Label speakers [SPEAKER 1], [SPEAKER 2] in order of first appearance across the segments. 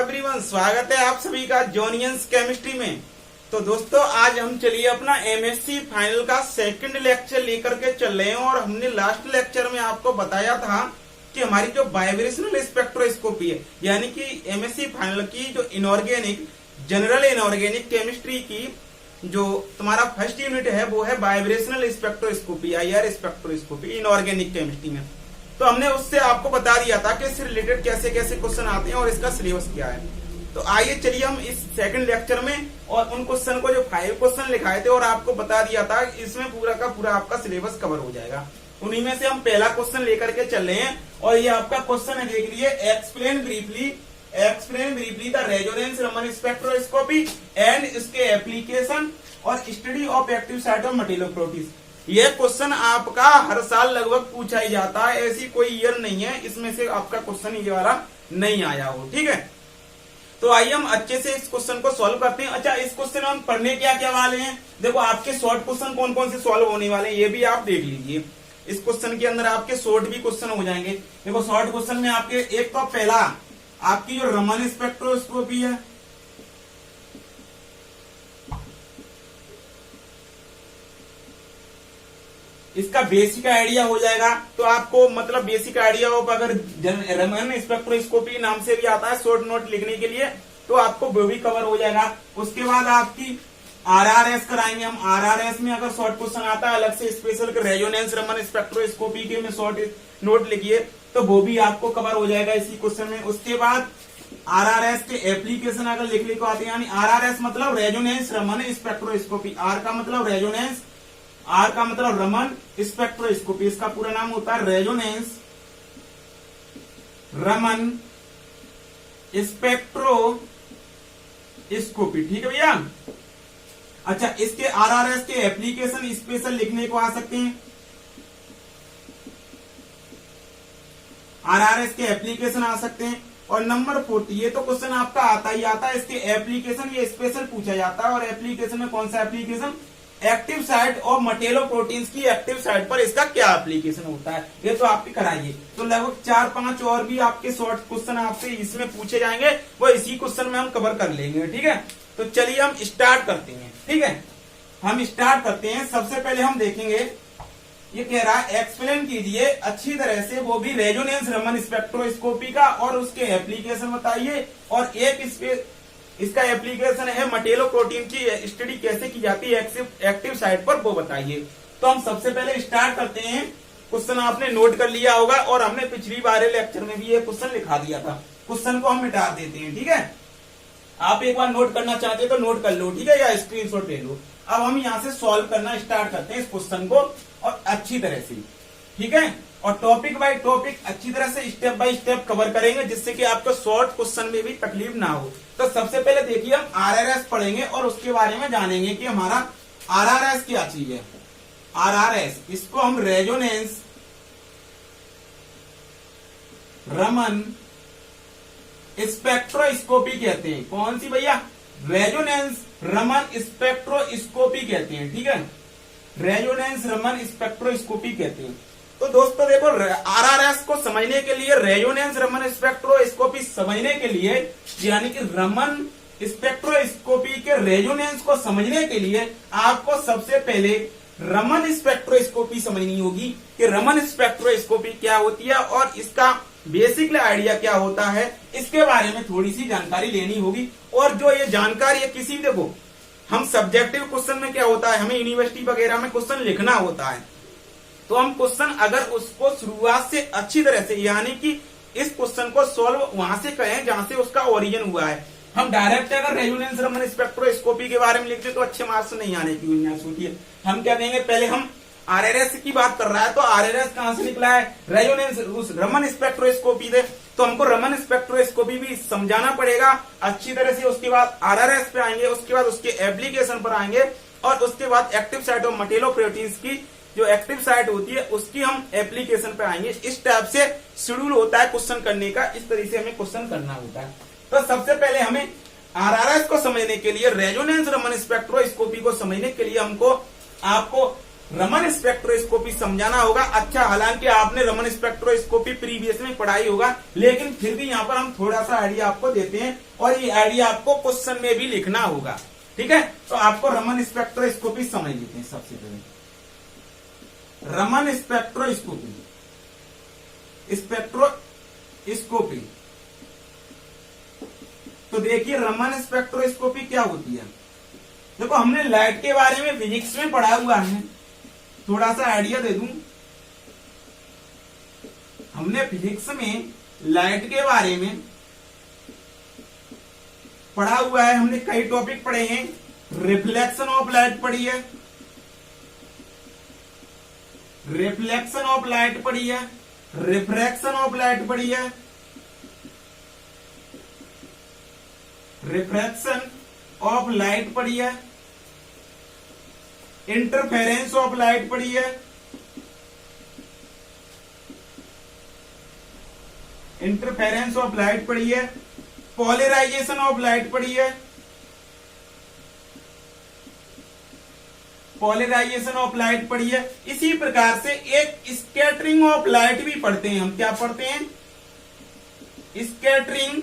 [SPEAKER 1] Everyone, स्वागत है आप सभी का जॉनियंस केमिस्ट्री में। तो दोस्तों आज हम चलिए अपना एमएससी फाइनल का सेकंड लेक्चर लेकर के चल रहे हैं। और हमने लास्ट लेक्चर में आपको बताया था कि हमारी जो वाइब्रेशनल स्पेक्ट्रोस्कोपी है, यानी कि एमएससी फाइनल की जो इनऑर्गेनिक जनरल इनऑर्गेनिक केमिस्ट्री की जो तुम्हारा फर्स्ट यूनिट है वो है vibrational spectroscopy, IR spectroscopy inorganic chemistry में। तो हमने उससे आपको बता दिया था कि इससे रिलेटेड कैसे कैसे क्वेश्चन आते हैं और इसका सिलेबस क्या है। तो आइए चलिए हम इस सेकंड लेक्चर में और उन क्वेश्चन को जो 5 क्वेश्चन लिखाए थे और आपको बता दिया था इसमें पूरा का पूरा आपका सिलेबस कवर हो जाएगा। उन्हीं में से हम पहला क्वेश्चन लेकर के चल रहे हैं और ये आपका क्वेश्चन है, देख लीजिए। Explain briefly the resonance Raman spectroscopy and इसके एप्लीकेशन और study of active site of metalloproteases. ये क्वेश्चन आपका हर साल लगभग पूछा ही जाता है, ऐसी कोई ईयर नहीं है इसमें से आपका क्वेश्चन ये वाला नहीं आया हो। ठीक है, तो आइए हम अच्छे से इस क्वेश्चन को सॉल्व करते हैं। अच्छा, इस क्वेश्चन में हम पढ़ने क्या क्या वाले हैं, देखो आपके शॉर्ट क्वेश्चन कौन कौन से सॉल्व होने वाले हैं ये भी आप देख लीजिए। इस क्वेश्चन के अंदर आपके शॉर्ट भी क्वेश्चन हो जाएंगे। देखो शॉर्ट क्वेश्चन में आपके एक तो पहला आपकी जो रमन स्पेक्ट्रोस्कोपी है, इसका बेसिक आइडिया हो जाएगा। तो आपको मतलब बेसिक आइडिया हो, अगर रमन स्पेक्ट्रोस्कोपी नाम से भी आता है शॉर्ट नोट लिखने के लिए, तो आपको वो भी कवर हो जाएगा। उसके बाद आपकी आरआरएस कराएंगे हम। आरआरएस में अगर शॉर्ट क्वेश्चन आता है अलग से स्पेशल रेजोनेंस रमन स्पेक्ट्रोस्कोपी के में शॉर्ट नोट लिखिए, तो वो भी आपको कवर हो जाएगा इसी क्वेश्चन में। उसके बाद आरआरएस के एप्लीकेशन अगर लिखने को आते हैं, यानी आरआरएस मतलब रेजोनेंस रमन स्पेक्ट्रोस्कोपी, आर का मतलब रेजोनेंस, आर का मतलब रमन स्पेक्ट्रोस्कोपी, इसका पूरा नाम होता है रेजोनेंस रमन स्पेक्ट्रोस्कोपी। ठीक है भैया। अच्छा, इसके आरआरएस के एप्लीकेशन स्पेशल लिखने को आ सकते हैं। आरआरएस के एप्लीकेशन आ सकते हैं। और नंबर 40, ये तो क्वेश्चन आपका आता ही आता है, इसके एप्लीकेशन ये स्पेशल पूछा जाता है। और एप्लीकेशन में कौन सा एप्लीकेशन, एक्टिव साइट और मटेलोप्रोटीन्स की एक्टिव साइट पर इसका क्या एप्लीकेशन होता है, ये तो आपके कराइए। तो लगभग 4-5 और भी आपके शॉर्ट क्वेश्चन आपसे इसमें पूछे जाएंगे, वो इसी क्वेश्चन में हम कवर कर लेंगे। ठीक है, तो चलिए हम स्टार्ट करते हैं। ठीक है, हम स्टार्ट करते हैं। सबसे पहले हम देखेंगे, ये कह रहा है एक्सप्लेन कीजिए अच्छी तरह से, वो भी रेजोनेंस रमन स्पेक्ट्रोस्कोपी का, और उसके एप्लीकेशन बताइए। और एक इसका एप्लीकेशन है मटेलोप्रोटीन की स्टडी कैसे की जाती है एक्टिव साइट पर, वो बताइए। तो हम सबसे पहले स्टार्ट करते हैं। क्वेश्चन आपने नोट कर लिया होगा और हमने पिछली बार लेक्चर में भी ये क्वेश्चन लिखा दिया था। क्वेश्चन को हम मिटा देते हैं। ठीक है, आप एक बार नोट करना चाहते हो तो नोट कर लो, ठीक है, या स्क्रीनशॉट ले लो। अब हम यहाँ से सॉल्व करना स्टार्ट करते हैं इस क्वेश्चन को, और अच्छी तरह से। ठीक है, और टॉपिक बाय टॉपिक अच्छी तरह से स्टेप बाय स्टेप कवर करेंगे, जिससे कि आपको शॉर्ट क्वेश्चन में भी तकलीफ ना हो। तो सबसे पहले देखिए हम आरआरएस पढ़ेंगे और उसके बारे में जानेंगे कि हमारा आरआरएस क्या चीज है। आरआरएस, इसको हम रेजोनेंस रमन स्पेक्ट्रोस्कोपी कहते हैं। कौन सी भैया, रेजोनेंस रमन स्पेक्ट्रोस्कोपी कहते हैं। ठीक है, रेजोनेंस रमन स्पेक्ट्रोस्कोपी कहते हैं। तो दोस्तों देखो, आरआरएस को समझने के लिए, रेजोनेंस रमन स्पेक्ट्रोस्कोपी समझने के लिए, यानी कि रमन स्पेक्ट्रोस्कोपी के रेजोनेंस को समझने के लिए आपको सबसे पहले रमन स्पेक्ट्रोस्कोपी समझनी होगी कि रमन स्पेक्ट्रोस्कोपी क्या होती है और इसका बेसिक आइडिया क्या होता है, इसके बारे में थोड़ी सी जानकारी लेनी होगी। और जो ये जानकारी है किसी, देखो हम सब्जेक्टिव क्वेश्चन में क्या होता है, हमें यूनिवर्सिटी वगैरह में क्वेश्चन लिखना होता है, तो हम क्वेश्चन अगर उसको शुरुआत से अच्छी तरह से, यानी कि इस क्वेश्चन को सॉल्व वहां से करें जहां से उसका ओरिजिन हुआ है। हम डायरेक्ट अगर रेजोनेंस रमन स्पेक्ट्रोस्कोपी के बारे में लिखते तो अच्छे मार्क्स नहीं आने की गुंजाइश होती है। हम क्या देंगे, पहले हम आरआरएस की बात कर रहा है तो आरआरएस कहां से निकला है, रेजोनेंस उस रमन स्पेक्ट्रोस्कोपी से, तो हमको रमन स्पेक्ट्रोस्कोपी भी समझाना पड़ेगा अच्छी तरह से। उसके बाद आरआरएस पे आएंगे, उसके बाद उसके एप्लीकेशन पर आएंगे, और उसके बाद एक्टिव साइट ऑफ मटेलोप्रोटीन्स की जो एक्टिव साइट होती है उसकी हम एप्लीकेशन पे आएंगे। इस टाइप से शेड्यूल होता है क्वेश्चन करने का, इस तरीके से हमें क्वेश्चन करना होता है। तो सबसे पहले हमें आरआरएस को समझने के लिए, रेजोनेंस रमन स्पेक्ट्रोस्कोपी को समझने के लिए हमको आपको रमन स्पेक्ट्रोस्कोपी समझाना होगा। अच्छा, हालांकि आपने रमन स्पेक्ट्रोस्कोपी प्रीवियस में पढ़ाई होगा, लेकिन फिर भी यहाँ पर हम थोड़ा सा आइडिया आपको देते हैं और ये आइडिया आपको क्वेश्चन में भी लिखना होगा। ठीक है, तो आपको रमन स्पेक्ट्रोस्कोपी समझ लेते हैं। सबसे पहले रमन स्पेक्ट्रोस्कोपी, स्पेक्ट्रोस्कोपी, तो देखिए रमन स्पेक्ट्रोस्कोपी क्या होती है। देखो, हमने लाइट के बारे में फिजिक्स में पढ़ा हुआ है, थोड़ा सा आइडिया दे दूं। हमने फिजिक्स में लाइट के बारे में पढ़ा हुआ है, हमने कई टॉपिक पढ़े हैं। रिफ्लेक्शन ऑफ लाइट पढ़ी है, रिफ्लेक्शन ऑफ लाइट पढ़ी है, रिफ्रैक्शन ऑफ लाइट पढ़ी है, रिफ्रैक्शन ऑफ लाइट पढ़ी है, इंटरफेरेंस ऑफ लाइट पढ़ी है, इंटरफेरेंस ऑफ लाइट पढ़ी है, पोलराइजेशन ऑफ लाइट पढ़ी है, पोलराइजेशन ऑफ लाइट पढ़ी है। इसी प्रकार से एक स्कैटरिंग ऑफ लाइट भी पढ़ते हैं हम। क्या पढ़ते हैं? स्कैटरिंग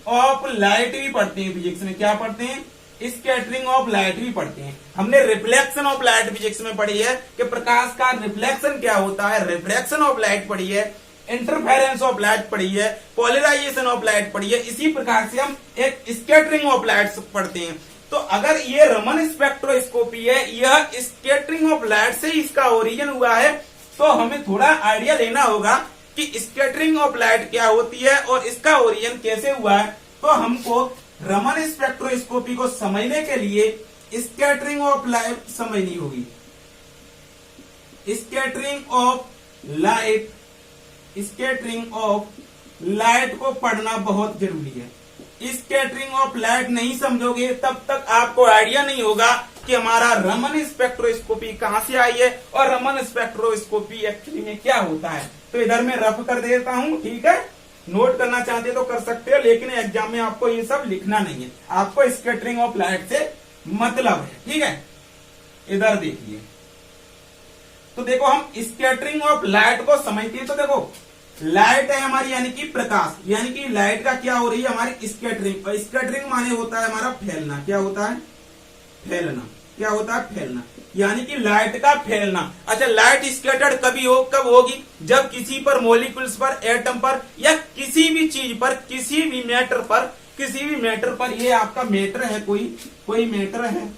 [SPEAKER 1] ऑफ लाइट भी पढ़ते हैं फिजिक्स में। क्या पढ़ते हैं? स्कैटरिंग ऑफ लाइट भी पढ़ते हैं। हमने रिफ्लेक्शन ऑफ लाइट फिजिक्स में पढ़ी है कि प्रकाश का रिफ्लेक्शन क्या होता है, रिफ्रैक्शन ऑफ लाइट पढ़ी है, इंटरफेरेंस ऑफ लाइट पढ़ी है, पोलराइजेशन ऑफ लाइट पढ़ी है। इसी प्रकार से हम एक स्कैटरिंग ऑफ लाइट पढ़ते हैं। तो अगर ये रमन स्पेक्ट्रोस्कोपी है, यह स्कैटरिंग ऑफ लाइट से इसका ओरिजिन हुआ है, तो हमें थोड़ा आइडिया लेना होगा कि स्कैटरिंग ऑफ लाइट क्या होती है और इसका ओरिजिन कैसे हुआ है। तो हमको रमन स्पेक्ट्रोस्कोपी को समझने के लिए स्कैटरिंग ऑफ लाइट समझनी होगी। Scattering of light, scattering of light को पढ़ना बहुत जरूरी है। स्कैटरिंग ऑफ लाइट नहीं समझोगे तब तक आपको आइडिया नहीं होगा कि हमारा रमन स्पेक्ट्रोस्कोपी कहां से आई है और रमन स्पेक्ट्रोस्कोपी एक्चुअली में क्या होता है। तो इधर मैं रफ कर देता हूं, ठीक है। नोट करना चाहते तो कर सकते हो, लेकिन एग्जाम में आपको ये सब लिखना नहीं है। आपको स्कैटरिंग ऑफ लाइट से मतलब है, ठीक है। इधर देखिए, तो देखो हम स्कैटरिंग ऑफ लाइट को समझते हैं। तो देखो लाइट है हमारी, यानी कि प्रकाश, यानी कि लाइट का क्या हो रही है हमारी स्कैटरिंग। और स्कैटरिंग माने होता है हमारा फैलना। क्या होता है? फैलना। क्या होता है? फैलना, यानी कि लाइट का फैलना। अच्छा, लाइट स्कैटर्ड कब होगी? जब किसी पर मॉलिक्यूल्स पर, एटम पर, या किसी भी चीज पर, किसी भी मैटर पर, ये आपका मैटर है, कोई मैटर है,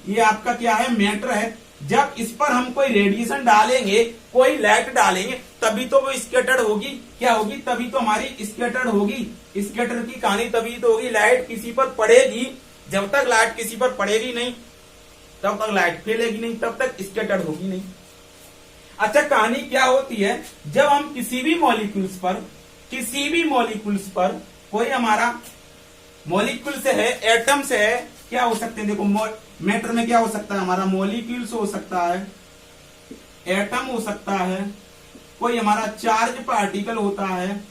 [SPEAKER 1] ये आपका क्या है? मैटर है। जब इस पर हम कोई रेडिएशन डालेंगे, कोई लाइट डालेंगे, तभी तो वो स्कैटर्ड होगी। क्या होगी? तभी तो हमारी स्कैटर्ड होगी। स्कैटर की कहानी तभी तो होगी। लाइट किसी पर पड़ेगी, जब तक लाइट किसी पर पड़ेगी नहीं तब तक लाइट फैलेगी नहीं, तब तक स्कैटर्ड होगी नहीं। अच्छा, कहानी क्या होती है? जब हम किसी भी मॉलिक्यूल्स पर कोई हमारा मॉलिक्यूल से है, एटम से है, क्या हो सकते हैं? देखो मैटर में क्या हो सकता है हमारा? मॉलिक्यूल्स हो सकता है, एटम हो सकता है, कोई हमारा चार्ज पार्टिकल होता है।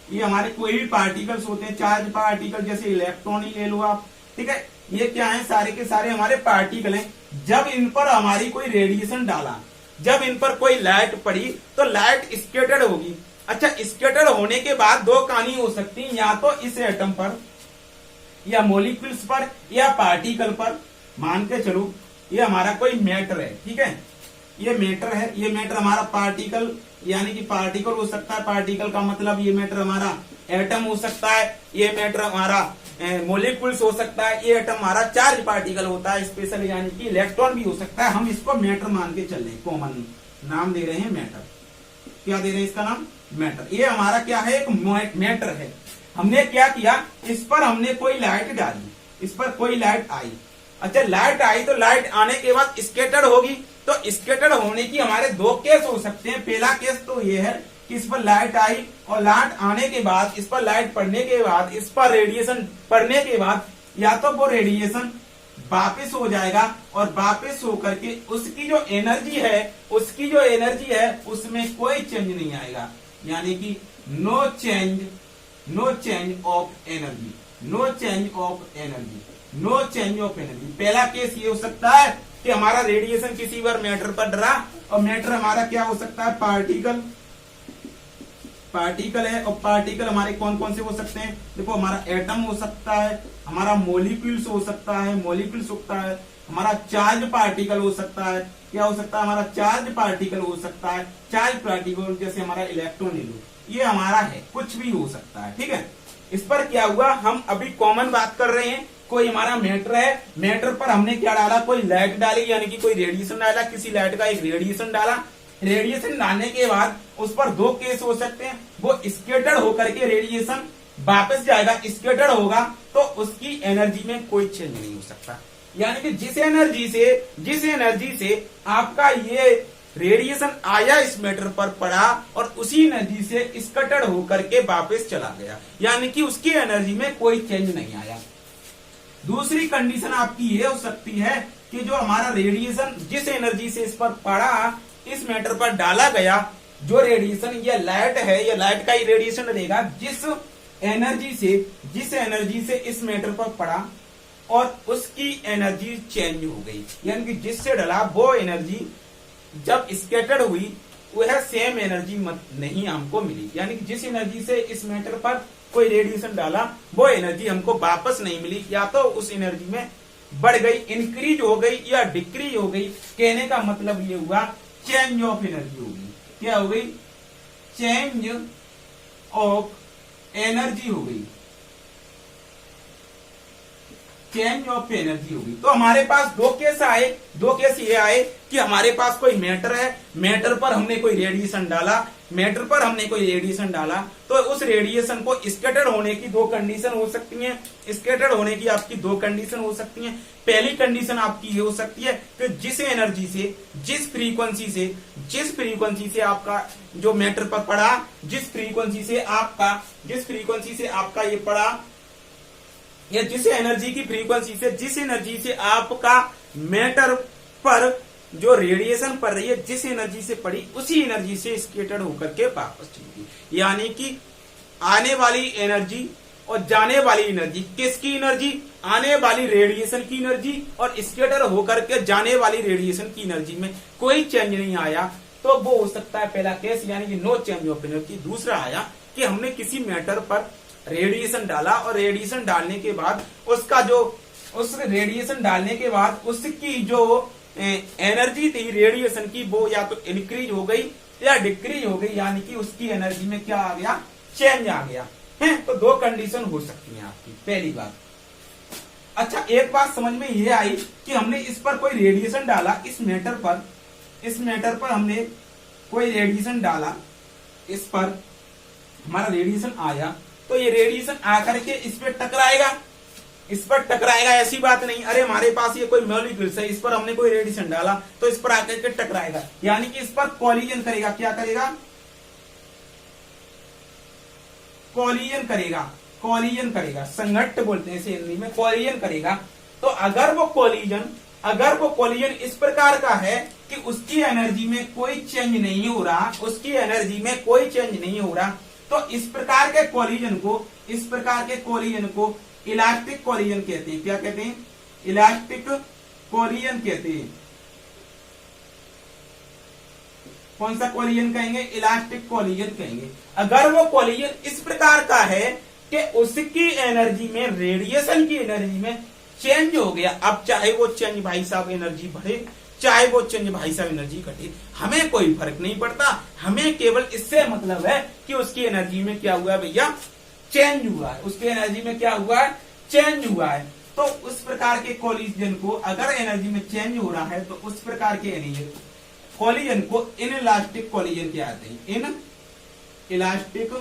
[SPEAKER 1] ये हमारे कोई भी पार्टिकल्स होते हैं, चार्ज पार्टिकल, जैसे इलेक्ट्रॉन ही ले लो आप, ठीक है। ये क्या है? सारे के सारे हमारे पार्टिकल हैं। जब इन पर हमारी कोई रेडिएशन डाला, जब इन पर कोई लाइट पड़ी, तो लाइट स्कैटर्ड होगी। अच्छा, स्कैटर्ड होने के बाद दो कहानी हो सकती है, या तो इस एटम पर, या मॉलिक्यूल्स पर, या पार्टिकल पर। मान के चलो ये हमारा कोई मैटर है, ठीक है, ये मैटर है। ये मैटर हमारा पार्टिकल, यानी कि पार्टिकल हो सकता है। पार्टिकल का मतलब ये मैटर हमारा एटम हो सकता है, ये मैटर हमारा मॉलिक्यूल्स हो सकता है, ये एटम हमारा चार्ज पार्टिकल होता है स्पेशल, यानी कि इलेक्ट्रॉन भी हो सकता है। हम इसको मैटर मान के चल रहे हैं, कॉमन नाम दे रहे हैं मैटर। क्या दे रहे हैं इसका नाम? मैटर। ये हमारा क्या है? एक मैटर है। हमने क्या किया? इस पर हमने कोई लाइट डाली, इस पर कोई लाइट आई। अच्छा, लाइट आई तो लाइट आने के बाद स्कैटर्ड होगी। तो स्कैटर्ड होने की हमारे दो केस हो सकते हैं। पहला केस तो ये है कि इस पर लाइट आई और लाइट आने के बाद, इस पर लाइट पड़ने के बाद, इस पर रेडिएशन पड़ने के बाद, या तो वो रेडिएशन वापस हो जाएगा और वापस होकर के उसकी जो एनर्जी है उसमें कोई चेंज नहीं आएगा, यानी कि no change of energy. No change of energy, no change of energy. पहला केस ये हो सकता है कि हमारा रेडिएशन किसी बार मैटर पर डरा, और मैटर हमारा क्या हो सकता है, पार्टिकल, पार्टिकल है। और पार्टिकल हमारे कौन कौन से हो सकते हैं, देखो हमारा एटम हो सकता है, हमारा मोलिक्यूल्स हो सकता है, मोलिक्यूल्स होता है, हमारा चार्ज पार्टिकल हो सकता है, क्या हो सकता है, हमारा चार्ज पार्टिकल हो सकता है, चार्ज पार्टिकल जैसे हमारा इलेक्ट्रॉन ले लो, ये हमारा है, कुछ भी हो सकता है, ठीक है। इस पर क्या हुआ, हम अभी कॉमन बात कर रहे हैं, कोई हमारा मैटर है, मैटर पर हमने क्या डाला, कोई लाइट डाली, यानी कि कोई रेडिएशन डाला, किसी लाइट का एक रेडिएशन डाला। रेडिएशन डालने के बाद उस पर दो केस हो सकते हैं, वो स्केटर्ड होकर के रेडिएशन वापस जाएगा, स्केटर्ड होगा तो उसकी एनर्जी में कोई चेंज नहीं हो सकता। यानी कि जिस एनर्जी से आपका ये रेडिएशन आया इस मैटर पर पड़ा और उसी एनर्जी से स्कैटर्ड होकर के वापस चला गया, यानी कि उसकी एनर्जी में कोई चेंज नहीं आया। दूसरी कंडीशन आपकी ये हो सकती है कि जो हमारा रेडिएशन जिस एनर्जी से इस पर पड़ा, इस मैटर पर डाला गया, जो रेडिएशन ये लाइट है, ये लाइट का ही रेडिएशन रहेगा, जिस एनर्जी से इस मैटर पर पड़ा और उसकी एनर्जी चेंज हो गई, यानी कि जिससे डला वो एनर्जी जब स्कैटर्ड हुई वह सेम एनर्जी नहीं हमको मिली, यानी कि जिस एनर्जी से इस मैटर पर कोई रेडिएशन डाला वो एनर्जी हमको वापस नहीं मिली, या तो उस एनर्जी में बढ़ गई, इंक्रीज हो गई या डिक्रीज हो गई। कहने का मतलब ये हुआ चेंज ऑफ एनर्जी होगी, क्या हो गई, चेंज ऑफ एनर्जी हो गई, चेंज ऑफ एनर्जी होगी। तो हमारे पास दो केस ये आए कि हमारे पास कोई मैटर है, मैटर पर हमने कोई रेडिएशन डाला, तो उस रेडिएशन को स्कैटर्ड होने की दो कंडीशन हो सकती हैं, स्कैटर्ड होने की आपकी दो कंडीशन हो सकती हैं। पहली कंडीशन आपकी ये हो सकती है कि जिस एनर्जी से, जिस फ्रीक्वेंसी से आपका जो मैटर पर पड़ा, जिस फ्रीक्वेंसी से आपका ये पड़ा, या जिस एनर्जी की फ्रीक्वेंसी से, जिस एनर्जी से आपका मैटर पर जो रेडिएशन पड़ रही है, जिस एनर्जी से पड़ी उसी एनर्जी से स्कैटर्ड होकर के वापस चली गई। यानी कि आने वाली एनर्जी और जाने वाली एनर्जी, किसकी एनर्जी, आने वाली रेडिएशन की एनर्जी और स्कैटर होकर के जाने वाली रेडिएशन की एनर्जी में कोई चेंज नहीं आया, तो वो हो सकता है पहला केस, यानी कि नो चेंज ऑफ एनर्जी। दूसरा आया कि हमने किसी मैटर पर रेडिएशन डाला और रेडिएशन डालने के बाद उस रेडिएशन डालने के बाद उसकी जो एनर्जी थी रेडिएशन की, वो या तो इंक्रीज हो गई या डिक्रीज हो गई, यानी कि उसकी एनर्जी में क्या आ गया, चेंज आ गया है। तो दो कंडीशन हो सकती हैं आपकी, पहली बात। अच्छा, एक बात समझ में ये आई कि हमने इस पर कोई रेडिएशन डाला, इस मैटर पर हमने कोई रेडिएशन डाला, इस पर हमारा रेडिएशन आया, तो ये रेडिएशन आकर के इस पर टकराएगा, ऐसी बात नहीं। अरे हमारे पास ये कोई मॉलिक्यूल्स है, इस पर हमने कोई रेडिएशन डाला तो इस पर आकर के टकराएगा, यानी कि इस पर कॉलिजन करेगा। क्या करेगा, कॉलिजन करेगा, संघट्ट बोलते हैं इसे हिंदी में, कॉलिजन करेगा। तो अगर वो कॉलिजन इस प्रकार का है कि उसकी एनर्जी में कोई चेंज नहीं हो रहा, तो इस प्रकार के कॉलिजन को इलास्टिक कॉलिजन कहते हैं। क्या कहते हैं, इलास्टिक कॉलिजन कहते हैं। कौन सा कॉलिजन कहेंगे, इलास्टिक कॉलिजन कहेंगे। अगर वो कॉलिजन इस प्रकार का है कि उसकी एनर्जी में, रेडिएशन की एनर्जी में चेंज हो गया, अब चाहे वो चेंज भाई साहब एनर्जी बढ़े, चाहे वो चेंज भाई साहब एनर्जी घटे, हमें कोई फर्क नहीं पड़ता। हमें केवल इससे मतलब है कि उसकी एनर्जी में क्या हुआ है भैया, चेंज हुआ है, उसकी एनर्जी में क्या हुआ है, चेंज हुआ है। तो उस प्रकार के कॉलिजन को अगर एनर्जी में चेंज हो रहा है तो उस प्रकार के कॉलिजन को इनइलास्टिक कॉलिजन कहते हैं, इनइलास्टिक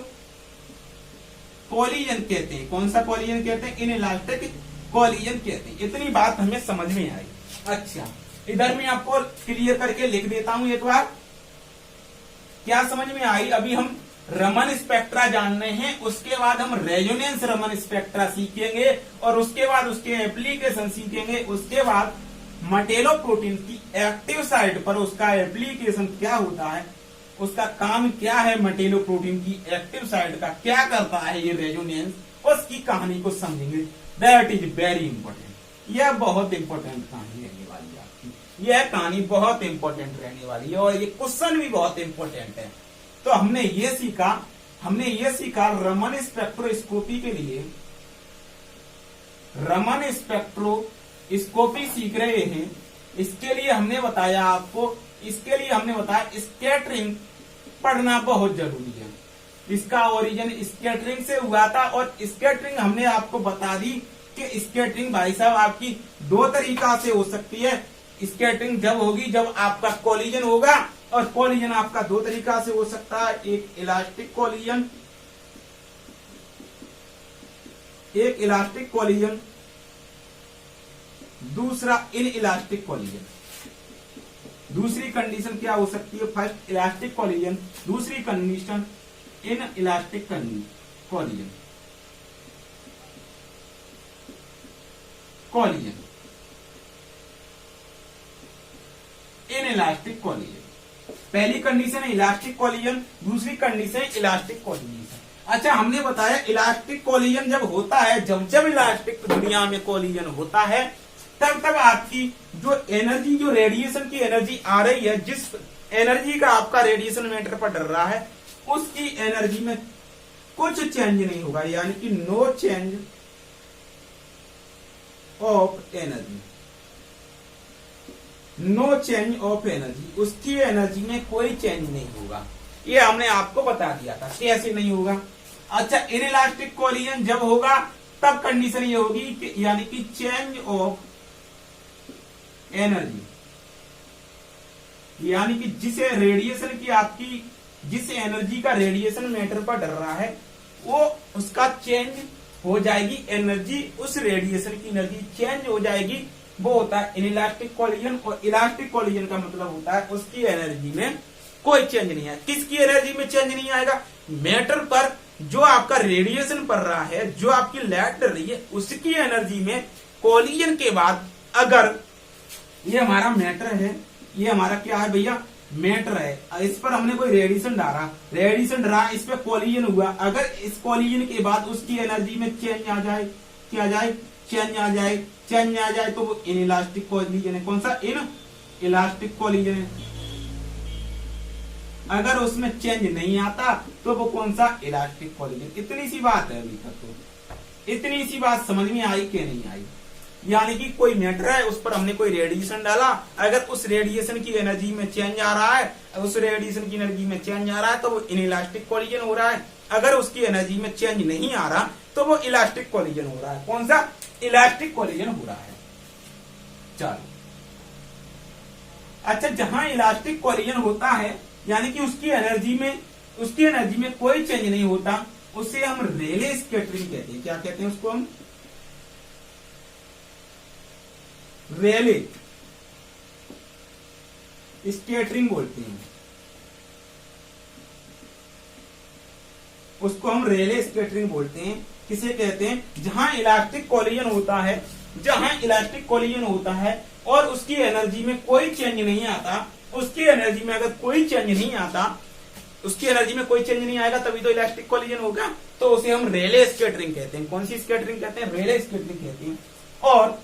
[SPEAKER 1] कॉलिजन कहते हैं। कौन सा कॉलिजन कहते हैं, इनइलास्टिक कॉलिजन कहते हैं। इतनी बात हमें समझ में आई। अच्छा, इधर मैं आपको क्लियर करके लिख देता हूं एक बार, क्या समझ में आई। अभी हम रमन स्पेक्ट्रा जानने हैं, उसके बाद हम रेजोनेंस रमन स्पेक्ट्रा सीखेंगे और उसके बाद उसके एप्लीकेशन सीखेंगे। उसके बाद मटेलो प्रोटीन की एक्टिव साइट पर उसका एप्लीकेशन क्या होता है, उसका काम क्या है, मटेलो प्रोटीन की एक्टिव साइट का क्या करता है ये रेजोनेंस, उसकी कहानी को समझेंगे। That is very important. यह बहुत इंपॉर्टेंट कहानी रहने वाली है आपकी। यह कहानी बहुत इंपॉर्टेंट रहने वाली है और ये क्वेश्चन भी बहुत इंपॉर्टेंट है। तो हमने ये सीखा रमन स्पेक्ट्रोस्कोपी के लिए, रमन स्पेक्ट्रोस्कोपी सीख रहे हैं। इसके लिए हमने बताया आपको, स्कैटरिंग पढ़ना बहुत जरूरी है। इसका ओरिजिन स्कैटरिंग से हुआ था और स्कैटरिंग हमने आपको बता दी कि स्कैटरिंग भाई साहब आपकी दो तरीका से हो सकती है। स्कैटरिंग जब होगी जब आपका कोलिजन होगा, और कोलिजन आपका दो तरीका से हो सकता है, एक इलास्टिक कोलिजन, दूसरा इन इलास्टिक कोलिजन। दूसरी कंडीशन क्या हो सकती है? फर्स्ट इलास्टिक कोलिजन, दूसरी condition in elastic collision. In elastic collision पहली कंडीशन है इलास्टिक कोलिजन, दूसरी कंडीशन इलास्टिक कोलिजन। अच्छा, हमने बताया इलास्टिक कोलिजन जब होता है, जब इलास्टिक दुनिया में कोलिजन होता है, तब आपकी जो एनर्जी, जो रेडिएशन की एनर्जी आ रही है, जिस एनर्जी का आपका रेडिएशन मैटर पर डर रहा है, उसकी एनर्जी में कुछ चेंज नहीं होगा, यानी कि no change of energy, no change of energy, उसकी एनर्जी में कोई चेंज नहीं होगा। ये हमने आपको बता दिया था कैसे नहीं होगा। अच्छा, इनइलास्टिक कोलिजन जब होगा तब कंडीशन ये होगी कि यानी कि चेंज ऑफ एनर्जी, यानी कि जिस रेडिएशन की आपकी, जिस एनर्जी का रेडिएशन मैटर पर डर रहा है, वो उसका चेंज हो जाएगी एनर्जी, उस रेडिएशन की एनर्जी चेंज हो जाएगी। वो होता है इनइलास्टिक कोलिजन। और इलास्टिक कोलिजन का मतलब होता है उसकी एनर्जी में कोई चेंज नहीं है। किसकी एनर्जी में चेंज नहीं आएगा? मैटर पर जो आपका रेडिएशन पड़ रहा है, जो आपकी लाइट डर रही है, उसकी एनर्जी में कोलिजन के बाद, अगर ये हमारा मैटर है, ये हमारा क्या है भैया? मैटर है। इस पर हमने कोई रेडिएशन डाला, इस पे कोलिजन हुआ, अगर इस कोलिजन के बाद उसकी एनर्जी में चेंज आ जाए, क्या आ जाए? चेंज आ जाए, तो वो इनइलास्टिक कोलिजन है। कौन सा? इन इलास्टिक कोलिजन है। अगर उसमें चेंज नहीं आता तो वो कौन सा? Elastic collision. इतनी सी बात है। अभी तक तो इतनी सी बात समझ में आई कि नहीं आई? यानी कि कोई मैटर है, उस पर हमने कोई रेडिएशन डाला, अगर उस रेडिएशन की एनर्जी में चेंज आ रहा है, उस रेडिएशन की एनर्जी में चेंज आ रहा है, तो वो इनइलास्टिक कोलिजन हो रहा है। अगर उसकी एनर्जी में चेंज नहीं आ रहा तो वो इलास्टिक कोलिजन हो रहा है। कौन सा? इलास्टिक कोलिजन हो रहा है। चलो, अच्छा, जहां इलास्टिक कोलिजन होता है, यानी कि उसकी एनर्जी में कोई चेंज नहीं होता, उसे हम रेले स्कैटरिंग कहते हैं। क्या कहते हैं उसको? हम रेले स्कैटरिंग बोलते हैं। उसको हम रेले स्कैटरिंग बोलते हैं। किसे कहते हैं? जहां इलास्टिक कोलिजन होता है, और उसकी एनर्जी में कोई चेंज नहीं आता, उसकी एनर्जी में अगर कोई चेंज नहीं आता, उसकी एनर्जी में कोई चेंज नहीं आएगा, तभी तो इलास्टिक कोलिजन होगा। तो उसे हम रेले स्कैटरिंग कहते हैं। कौन सी स्कैटरिंग कहते हैं? रेले स्कैटरिंग कहते हैं। और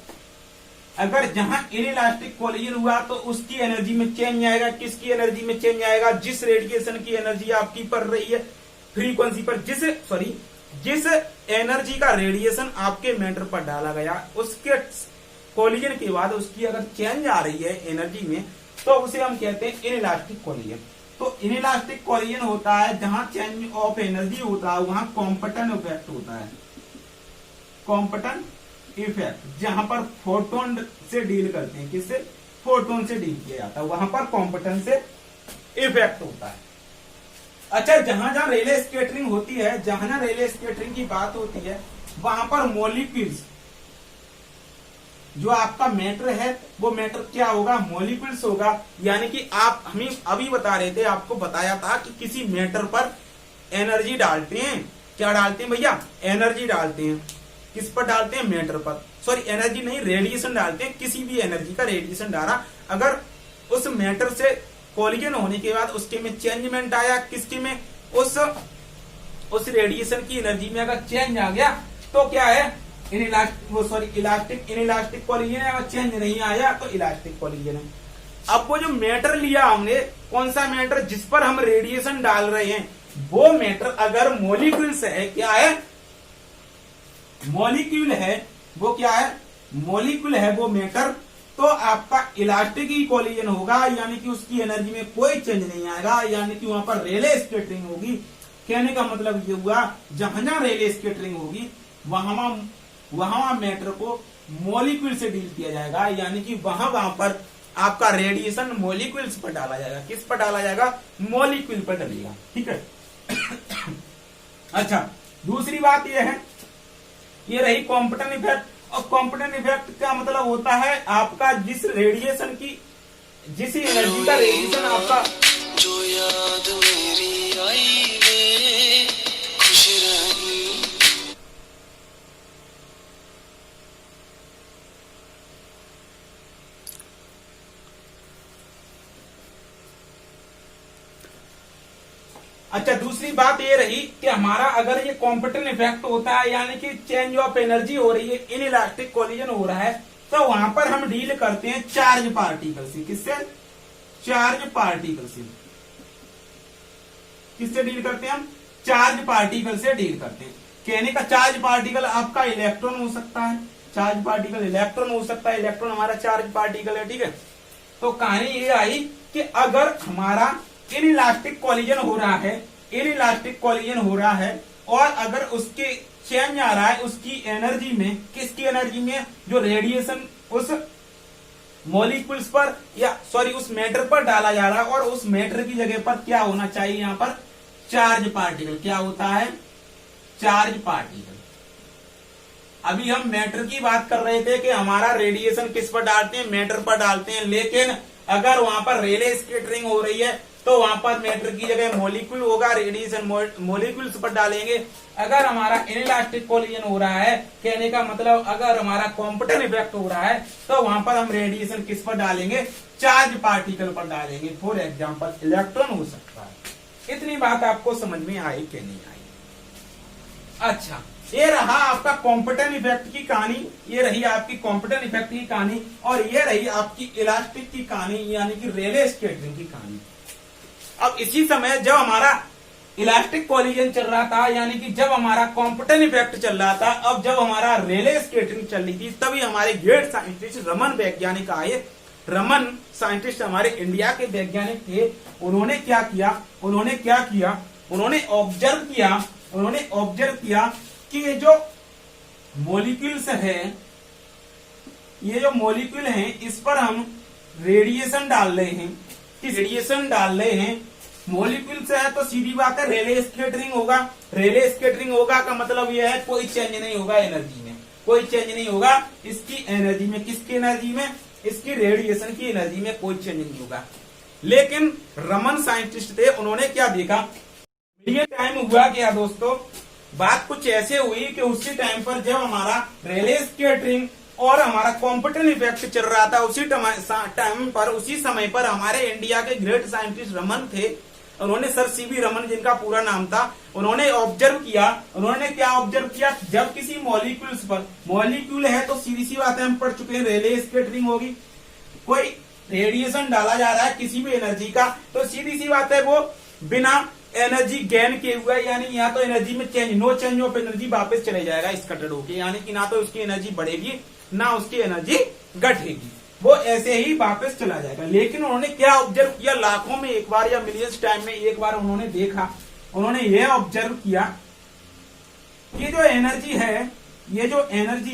[SPEAKER 1] अगर जहां इनइलास्टिक कोलिजन हुआ तो उसकी एनर्जी में चेंज आएगा। किसकी एनर्जी में चेंज आएगा? जिस रेडिएशन की एनर्जी आपकी पड़ रही है फ्रीक्वेंसी पर, जिस एनर्जी का रेडिएशन आपके मैटर पर डाला गया, उसके कोलिजन के बाद उसकी अगर चेंज आ रही है एनर्जी में, तो उसे हम कहते हैं इनइलास्टिक कोलिजन। तो इनइलास्टिक कोलिजन होता है जहां चेंज ऑफ एनर्जी होता है, वहां कॉम्पटन इफेक्ट होता है। कॉम्पटन इफेक्ट, जहां पर फोटोन से डील करते हैं। किससे? फोटोन से डील किया जाता है, वहां पर कॉम्पटन से इफेक्ट होता है। अच्छा, जहां जहां रेले स्कैटरिंग होती है, जहां रेले स्कैटरिंग की बात होती है, वहां पर मॉलिक्यूल्स, जो आपका मैटर है, वो मैटर क्या होगा? मॉलिक्यूल्स होगा। यानी कि आप हमें अभी बता रहे थे, आपको बताया था कि किसी मैटर पर एनर्जी डालते हैं। क्या डालते हैं भैया? एनर्जी डालते हैं। किस पर डालते हैं? मैटर पर। सॉरी, एनर्जी नहीं, रेडिएशन डालते हैं। किसी भी एनर्जी का रेडिएशन डाला, अगर उस मैटर से कोलिजन होने के बाद उसके में चेंजमेंट आया, किसके में? उस रेडिएशन की एनर्जी में अगर चेंज आ गया, तो क्या है, इलास्टिक इनइलास्टिक कॉलिजन है। अगर चेंज नहीं आया तो इलास्टिक कॉलिजन है। अब वो जो मैटर लिया हमने, कौन सा मैटर, जिस पर हम रेडिएशन डाल रहे हैं, वो मैटर अगर मॉलिक्यूल्स है, क्या है, मॉलिक्यूल है, वो क्या है, मॉलिक्यूल है वो मैटर, तो आपका इलास्टिक ही कॉलिजन होगा, यानी कि उसकी एनर्जी में कोई चेंज नहीं आएगा, यानी कि वहां पर रेले स्कैटरिंग होगी। कहने का मतलब ये हुआ, जहां जहां रेले स्कैटरिंग होगी वहां मैटर को मॉलिक्यूल से डील किया जाएगा, यानी कि वहां पर आपका रेडिएशन मॉलिक्यूल्स पर डाला जाएगा। किस पर डाला जाएगा, मॉलिक्यूल पर डलेगा, ठीक है। अच्छा, दूसरी बात यह है, ये रही कॉम्पिटन इफेक्ट। और कॉम्पिटन इफेक्ट का मतलब होता है आपका जिस रेडिएशन की, जिस एनर्जी का रेडिएशन आपका, जो याद मेरी आई वे खुश रही। अच्छा, दूसरी बात ये रही कि हमारा अगर ये कॉम्पिटन इफेक्ट होता है, यानी कि चेंज ऑफ एनर्जी हो रही है, इनइलास्टिक कॉलिजन हो रहा है, तो वहां पर हम डील करते हैं चार्ज पार्टिकल से। किससे, चार्ज पार्टिकल से। किससे डील करते हैं हम, चार्ज पार्टिकल से डील करते हैं। कहने का चार्ज पार्टिकल आपका इलेक्ट्रॉन हो सकता है, चार्ज पार्टिकल इलेक्ट्रॉन हो सकता है, इलेक्ट्रॉन हमारा चार्ज पार्टिकल है, ठीक है। तो कहानी ये आई कि अगर हमारा इनइलास्टिक कॉलिजन हो रहा है, इनइलास्टिक कॉलिजन हो रहा है, और अगर उसके चेंज आ रहा है उसकी एनर्जी में, किसकी एनर्जी में, जो रेडिएशन उस मॉलिक्यूल्स पर या सॉरी उस मैटर पर डाला जा रहा है, और उस मैटर की जगह पर क्या होना चाहिए, यहां पर चार्ज पार्टिकल। क्या होता है, चार्ज पार्टिकल। अभी हम मैटर की बात कर रहे थे कि हमारा रेडिएशन किस पर डालते हैं, मैटर पर डालते हैं, लेकिन अगर वहां पर रेले स्कैटरिंग हो रही है तो वहां पर मैटर की जगह मॉलिक्यूल होगा, रेडिएशन मॉलिक्यूल्स पर डालेंगे। अगर हमारा इनइलास्टिक कॉलिजन हो रहा है, कहने का मतलब अगर हमारा कॉम्पिटन इफेक्ट हो रहा है, तो वहां पर हम रेडिएशन किस पर डालेंगे, चार्ज पार्टिकल पर डालेंगे। फॉर एग्जाम्पल इलेक्ट्रॉन हो सकता है। इतनी बात आपको समझ में आई कि नहीं आई। अच्छा, ये रहा आपका कॉम्पिटन इफेक्ट की कहानी, ये रही आपकी कॉम्पिटन इफेक्ट की कहानी, और ये रही आपकी इलास्टिक की कहानी, यानी कि रेले स्कैटरिंग की कहानी। अब इसी समय जब हमारा इलास्टिक कॉलिजन चल रहा था, यानी कि जब हमारा कॉम्पिटन इफेक्ट चल रहा था, अब जब हमारा रेले स्कैटरिंग चल रही थी, तभी हमारे ग्रेट साइंटिस्ट रमन वैज्ञानिक आए। रमन साइंटिस्ट हमारे इंडिया के वैज्ञानिक थे। उन्होंने क्या किया, उन्होंने ऑब्जर्व किया कि ये जो मॉलिक्यूल्स है, ये जो मॉलिक्यूल हैं, इस पर हम रेडिएशन डाल रहे हैं। रेडिएशन डाल रहे हैं, मॉलिक्यूल्स है तो सीधी बात है रेले स्कैटरिंग होगा। रेले स्कैटरिंग होगा का मतलब यह है कोई चेंज नहीं होगा एनर्जी में, कोई चेंज नहीं होगा इसकी एनर्जी में। किसकी एनर्जी में, इसकी रेडिएशन की एनर्जी में कोई चेंज नहीं होगा। लेकिन रमन साइंटिस्ट थे, उन्होंने क्या देखा, ये टाइम हुआ क्या दोस्तों, बात कुछ ऐसे हुई कि उसी टाइम पर जब हमारा रेले स्कैटरिंग और हमारा कॉम्पिटन इफेक्ट चल रहा था, उसी टाइम पर, उसी समय पर हमारे इंडिया के ग्रेट साइंटिस्ट रमन थे। उन्होंने सर सीवी रमन, जिनका पूरा नाम था, उन्होंने ऑब्जर्व किया। उन्होंने क्या ऑब्जर्व किया, जब किसी मॉलिक्यूल्स पर, मॉलिक्यूल है तो सीधी सी बात है, हम पढ़ चुके हैं रेले स्कैटरिंग होगी। कोई रेडिएशन डाला जा रहा है किसी भी एनर्जी का, तो सीधी सी बात है वो बिना एनर्जी गेन किए हुए, यानी यहाँ तो एनर्जी में change, no change of energy, वापस चले जाएगा स्कैटर्ड होके, यानी कि ना तो उसकी एनर्जी बढ़ेगी ना उसकी एनर्जी घटेगी, वो ऐसे ही वापस चला जाएगा। लेकिन उन्होंने क्या ऑब्जर्व किया, लाखों में एक बार या मिलियंस टाइम में एक बार उन्होंने देखा, उन्होंने ये ऑब्जर्व किया कि जो एनर्जी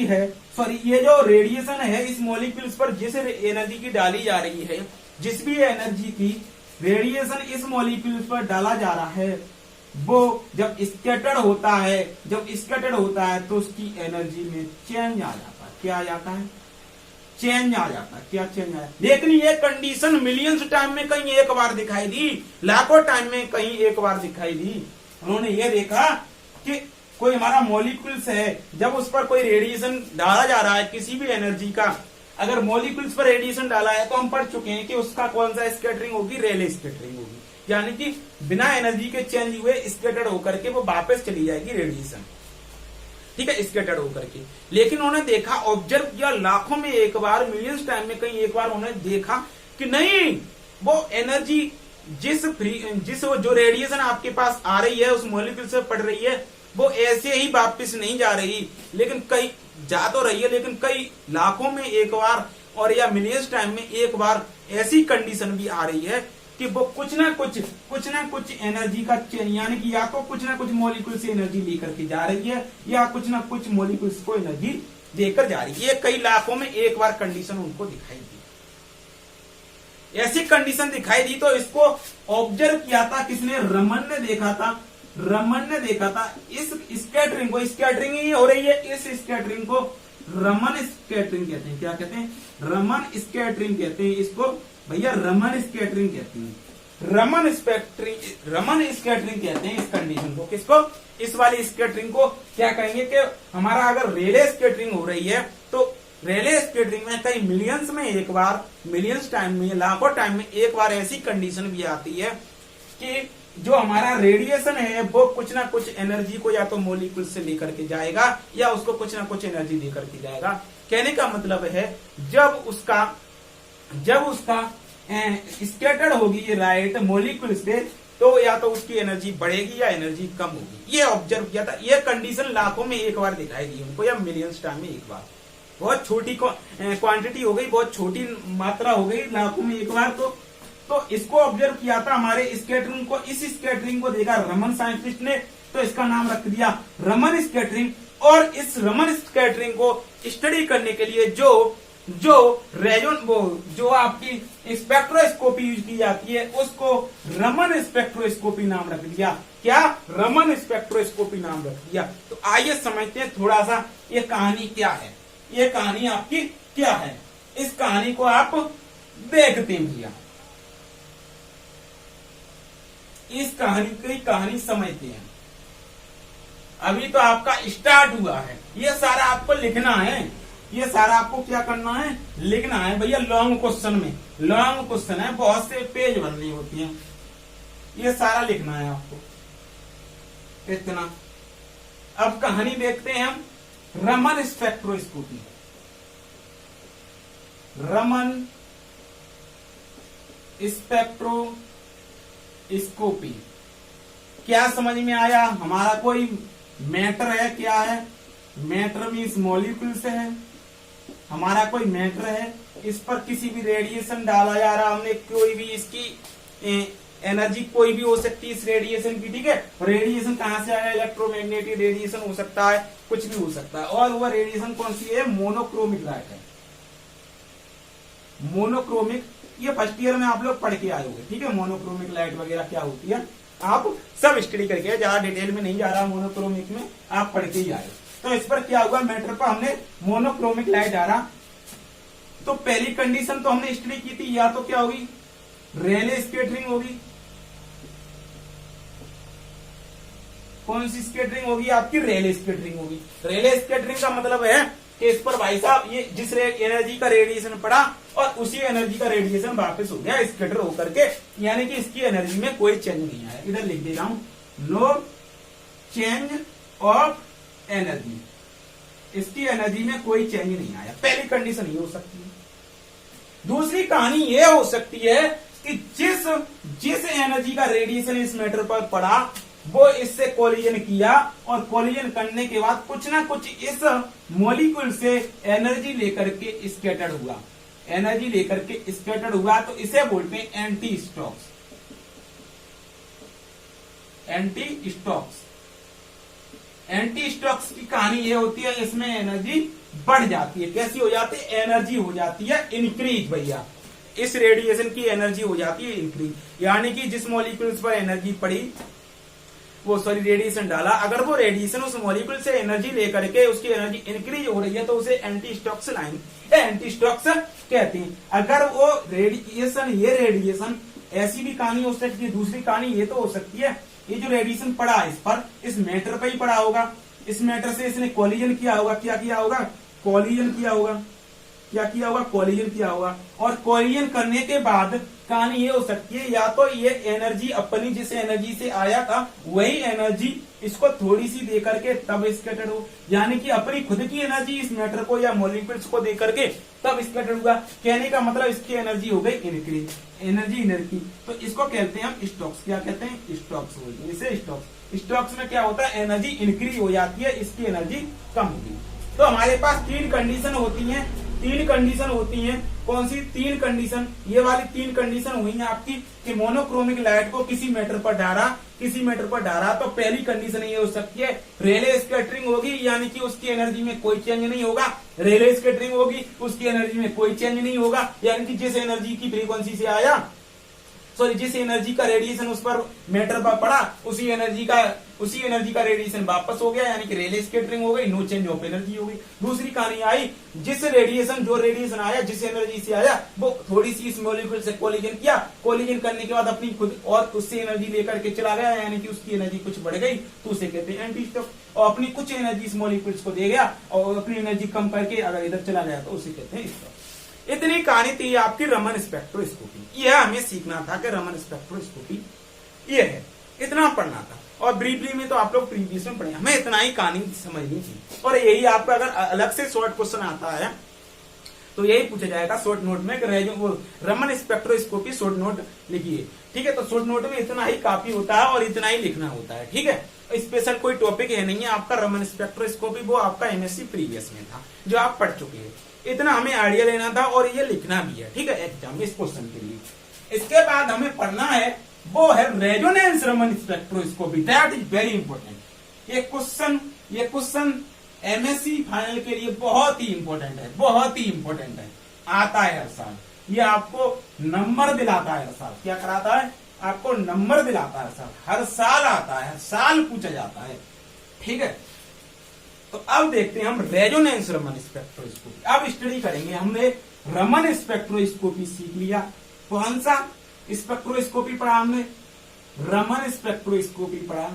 [SPEAKER 1] है सॉरी ये जो रेडिएशन है इस मॉलिक्यूल्स पर, जिस एनर्जी की डाली जा रही है, जिस भी एनर्जी की रेडिएशन इस मॉलिक्यूल्स पर डाला जा रहा है, वो जब स्कैटर्ड होता है तो उसकी एनर्जी में चेंज आ जाता है। क्या आ जाता है, चेंज आ जाता है। क्या चेंज आया, लेकिन ये कंडीशन मिलियंस टाइम में कहीं एक बार दिखाई दी, लाखों टाइम में कहीं एक बार दिखाई दी। उन्होंने ये देखा कि कोई हमारा मॉलिक्यूल्स है, जब उस पर कोई रेडिएशन डाला जा रहा है किसी भी एनर्जी का, अगर मॉलिक्यूल्स पर रेडिएशन डाला है तो हम पढ़ चुके हैं कि उसका कौन सा स्कैटरिंग होगी, रेले स्कैटरिंग होगी, यानी कि बिना एनर्जी के चेंज हुए स्कैटर्ड होकर के वो वापस चली जाएगी रेडिएशन। ठीक है, स्कैटर्ड होकर के। लेकिन उन्होंने देखा, ऑब्जर्व किया लाखों में एक बार, मिलियंस टाइम में कहीं एक बार उन्होंने देखा कि नहीं, वो एनर्जी जिस जो रेडिएशन आपके पास आ रही है उस मॉलिक्यूल से पड़ रही है, वो ऐसे ही वापस नहीं जा रही, लेकिन कई जा तो रही है, लेकिन कई लाखों में एक बार और या मिलियंस टाइम में एक बार ऐसी कंडीशन भी आ रही है कि वो कुछ ना कुछ एनर्जी का, यानी कि या तो कुछ ना कुछ मॉलिक्यूल से एनर्जी लेकर के जा रही है या कुछ ना कुछ मॉलिक्यूल्स को एनर्जी देकर जा रही है। ये कई लाखों में एक बार कंडीशन उनको दिखाई दी। ऐसी कंडीशन दिखाई दी तो इसको ऑब्जर्व किया था किसने? रमन ने देखा था। रमन ने देखा था इस स्कैटरिंग को, स्कैटरिंग ही हो रही है, इस स्कैटरिंग को रमन स्कैटरिंग कहते हैं। क्या कहते हैं? रमन स्कैटरिंग कहते हैं इसको भैया, रमन स्कैटरिंग कहते हैं। रमन स्कैटरिंग कहते हैं इस कंडीशन को। किसको? इस वाली स्कैटरिंग को क्या कहेंगे कि हमारा अगर रेले स्कैटरिंग हो रही है तो रेले स्कैटरिंग में कई मिलियंस में एक बार, मिलियंस टाइम में, लाखों टाइम में एक बार ऐसी कंडीशन भी आती है कि जो हमारा रेडिएशन है वो कुछ ना कुछ एनर्जी को या तो मॉलिक्यूल से लेकर के जाएगा या उसको कुछ ना कुछ एनर्जी देकर के जाएगा। कहने का मतलब है जब उसका स्कैटर्ड होगी ये लाइट मॉलिक्यूल से, तो या तो उसकी एनर्जी बढ़ेगी या एनर्जी कम होगी। ये ऑब्जर्व किया था। ये कंडीशन लाखों में एक बार दिखाई दी उनको या मिलियंस टाइम में एक बार। बहुत छोटी क्वांटिटी हो गई, बहुत छोटी मात्रा हो गई, लाखों में एक बार। तो इसको ऑब्जर्व किया था हमारे स्कैटरिंग को। इस स्कैटरिंग को देखा रमन साइंटिस्ट ने, तो इसका नाम रख दिया रमन स्कैटरिंग। और इस रमन स्कैटरिंग को स्टडी करने के लिए जो आपकी स्पेक्ट्रोस्कोपी यूज की जाती है उसको रमन स्पेक्ट्रोस्कोपी नाम रख दिया। क्या? रमन स्पेक्ट्रोस्कोपी नाम रख दिया। तो आइए समझते हैं थोड़ा सा ये कहानी क्या है, ये कहानी आपकी क्या है। इस कहानी को आप देखते हैं भैया, इस कहानी समझते हैं। अभी तो आपका स्टार्ट हुआ है, ये सारा आपको लिखना है, ये सारा आपको क्या करना है? लिखना है भैया। लॉन्ग क्वेश्चन में, लॉन्ग क्वेश्चन है, बहुत से पेज भरनी होती हैं, ये सारा लिखना है आपको इतना। अब कहानी देखते हैं हम रमन स्पेक्ट्रोस्कोपी। रमन स्पेक्ट्रोस्कोपी क्या समझ में आया? हमारा कोई मैटर है, क्या है? मैटर मीन्स मॉलिक्यूल्स है, हमारा कोई मैटर है, इस पर किसी भी रेडिएशन डाला जा रहा, हमने कोई भी इसकी एनर्जी कोई भी हो सकती है इस रेडिएशन की, ठीक है। रेडिएशन कहां से आया? इलेक्ट्रोमैग्नेटिक रेडिएशन हो सकता है, कुछ भी हो सकता है। और वह रेडिएशन कौन सी है? मोनोक्रोमिक लाइट है, मोनोक्रोमिक। ये फर्स्ट ईयर में आप लोग पढ़ के आए होंगे, ठीक है। मोनोक्रोमिक लाइट वगैरह क्या होती है आप सब स्टडी करके, ज्यादा डिटेल में नहीं जा रहा, मोनोक्रोमिक में आप पढ़ के ही आए। तो इस पर क्या हुआ? मैटर पर हमने मोनोक्रोमिक लाइट आ रहा, तो पहली कंडीशन तो हमने स्टडी की थी, या तो क्या होगी? रेले स्कैटरिंग होगी। कौन सी स्कैटरिंग होगी? आपकी रेले स्कैटरिंग होगी। रेले स्कैटरिंग का मतलब है कि इस पर भाई साहब ये जिस एनर्जी का रेडिएशन पड़ा और उसी एनर्जी का रेडिएशन वापस हो गया स्कैटर होकर के, यानी कि इसकी एनर्जी में कोई चेंज नहीं आया। इधर लिख दे रहा हूं, नो चेंज ऑफ एनर्जी, इसकी एनर्जी में कोई चेंज नहीं आया। पहली कंडीशन ये हो सकती है। दूसरी कहानी ये हो सकती है कि जिस एनर्जी का रेडिएशन इस मैटर पर पड़ा वो इससे कोलिजन किया और कोलिजन करने के बाद कुछ ना कुछ इस मॉलिक्यूल से एनर्जी लेकर के स्कैटर्ड हुआ, एनर्जी लेकर के स्कैटर्ड हुआ, तो इसे बोलते हैं anti stocks. Anti stocks, anti stocks की कहानी ये होती है, इसमें एनर्जी बढ़ जाती है। कैसी हो जाती है? एनर्जी हो जाती है इंक्रीज भैया, इस रेडिएशन की एनर्जी हो जाती है इंक्रीज। यानी कि जिस मॉलिक्यूल्स पर एनर्जी पड़ी, वो सॉरी रेडिएशन डाला, अगर वो रेडिएशन उस मॉलिक्यूल से एनर्जी लेकर के उसकी एनर्जी इंक्रीज हो रही है तो उसे anti stocks line, anti stocks कहते हैं। अगर वो रेडिएशन, ये रेडिएशन, ऐसी भी कहानी हो सकती है। दूसरी कहानी ये तो हो सकती है, ये जो रेडिएशन पड़ा इस पर, इस मैटर पर ही पड़ा होगा, इस मैटर से इसने कोलिजन किया होगा। क्या किया होगा? कोलिजन किया होगा। क्या किया होगा, कोलिजन किया होगा। और कोलिजन करने के बाद कहानी ये हो सकती है, या तो ये एनर्जी अपनी जिस एनर्जी से आया था वही एनर्जी इसको थोड़ी सी दे करके तब स्कैटर्ड हो, यानी कि अपनी खुद की एनर्जी इस मैटर को या मॉलिक्यूल्स को दे करके तब स्कैटर्ड हुआ। कहने का मतलब इसकी एनर्जी हो गई इंक्रीज, एनर्जी इनर्जी। तो इसको कहते हैं हम स्टोक्स, क्या कहते हैं, स्टोक्स बोलते हैं इसे, स्टोक्स। स्टोक्स में क्या होता है, एनर्जी इंक्रीज हो जाती है, इसकी एनर्जी कम होगी। तो हमारे पास तीन कंडीशन होती हैं, तीन कंडीशन होती हैं। कौन सी तीन कंडीशन, ये वाली तीन कंडीशन हुई है आपकी कि मोनोक्रोमिक लाइट को किसी मैटर पर डाला, किसी मैटर पर डाला, तो पहली कंडीशन ये हो सकती है रेले स्कैटरिंग होगी, यानी कि उसकी एनर्जी में कोई चेंज नहीं होगा। रेले स्कैटरिंग होगी, उसकी एनर्जी में कोई चेंज नहीं होगा, यानी कि जिस एनर्जी की फ्रीक्वेंसी से आया, सॉरी जिस एनर्जी का रेडिएशन उस पर मैटर पर पड़ा, उसी एनर्जी का रेडिएशन वापस हो गया, यानी कि रेले स्कैटरिंग हो गई, नो चेंज ऑफ एनर्जी हो गई। दूसरी कहानी आई, जो रेडिएशन आया, जिस एनर्जी से आया, वो थोड़ी सी इस मॉलिक्यूल से कोलिजन किया, कोलिजन करने के बाद अपनी खुद और उससे एनर्जी लेकर के चला गया, यानी कि उसकी एनर्जी कुछ बढ़ गई, तो उसे कहते हैं एंटी स्टॉक। और अपनी कुछ एनर्जी इस मॉलिक्यूल्स को दे गया और अपनी एनर्जी कम करके अगर इधर चला गया तो उसे कहते हैं स्टॉक। इतनी कहानी थी आपकी रमन स्पेक्ट्रोस्कोपी। यह हमें सीखना था कि रमन स्पेक्ट्रोस्कोपी ये है, इतना पढ़ना था। और ब्रीफली में तो आप लोग प्रीवियस में पढ़े, हमें इतना ही कहानी समझनी थी। और यही आपका अगर अलग से शॉर्ट क्वेश्चन आता है तो यही पूछा जाएगा शॉर्ट नोट में कि रमन स्पेक्ट्रोस्कोपी शॉर्ट नोट लिखिए, ठीक है। तो शॉर्ट नोट में इतना ही काफी होता है और इतना ही लिखना होता है, ठीक है। स्पेशल कोई टॉपिक है नहीं है आपका रमन स्पेक्ट्रोस्कोपी, वो आपका एमएससी प्रीवियस में था जो आप पढ़ चुके हैं। इतना हमें आइडिया लेना था और ये लिखना भी है, ठीक है, एग्जाम में इस क्वेश्चन के लिए। इसके बाद हमें पढ़ना है वो है resonance Raman spectroscopy, that is very important. ये क्वेश्चन एमएससी फाइनल के लिए बहुत ही इंपॉर्टेंट है, बहुत ही इंपॉर्टेंट है, आता है हर साल। ये आपको नंबर दिलाता है हर साल, क्या कराता है, आपको नंबर दिलाता है हर साल आता है, हर साल पूछा जाता है, ठीक है। तो अब देखते हैं हम रेजोनेंस रमन स्पेक्ट्रोस्कोपी। अब स्टडी करेंगे, हमने रमन स्पेक्ट्रोस्कोपी सीख लिया। कौन सा स्पेक्ट्रोस्कोपी पढ़ा हमने, रमन स्पेक्ट्रोस्कोपी पढ़ा,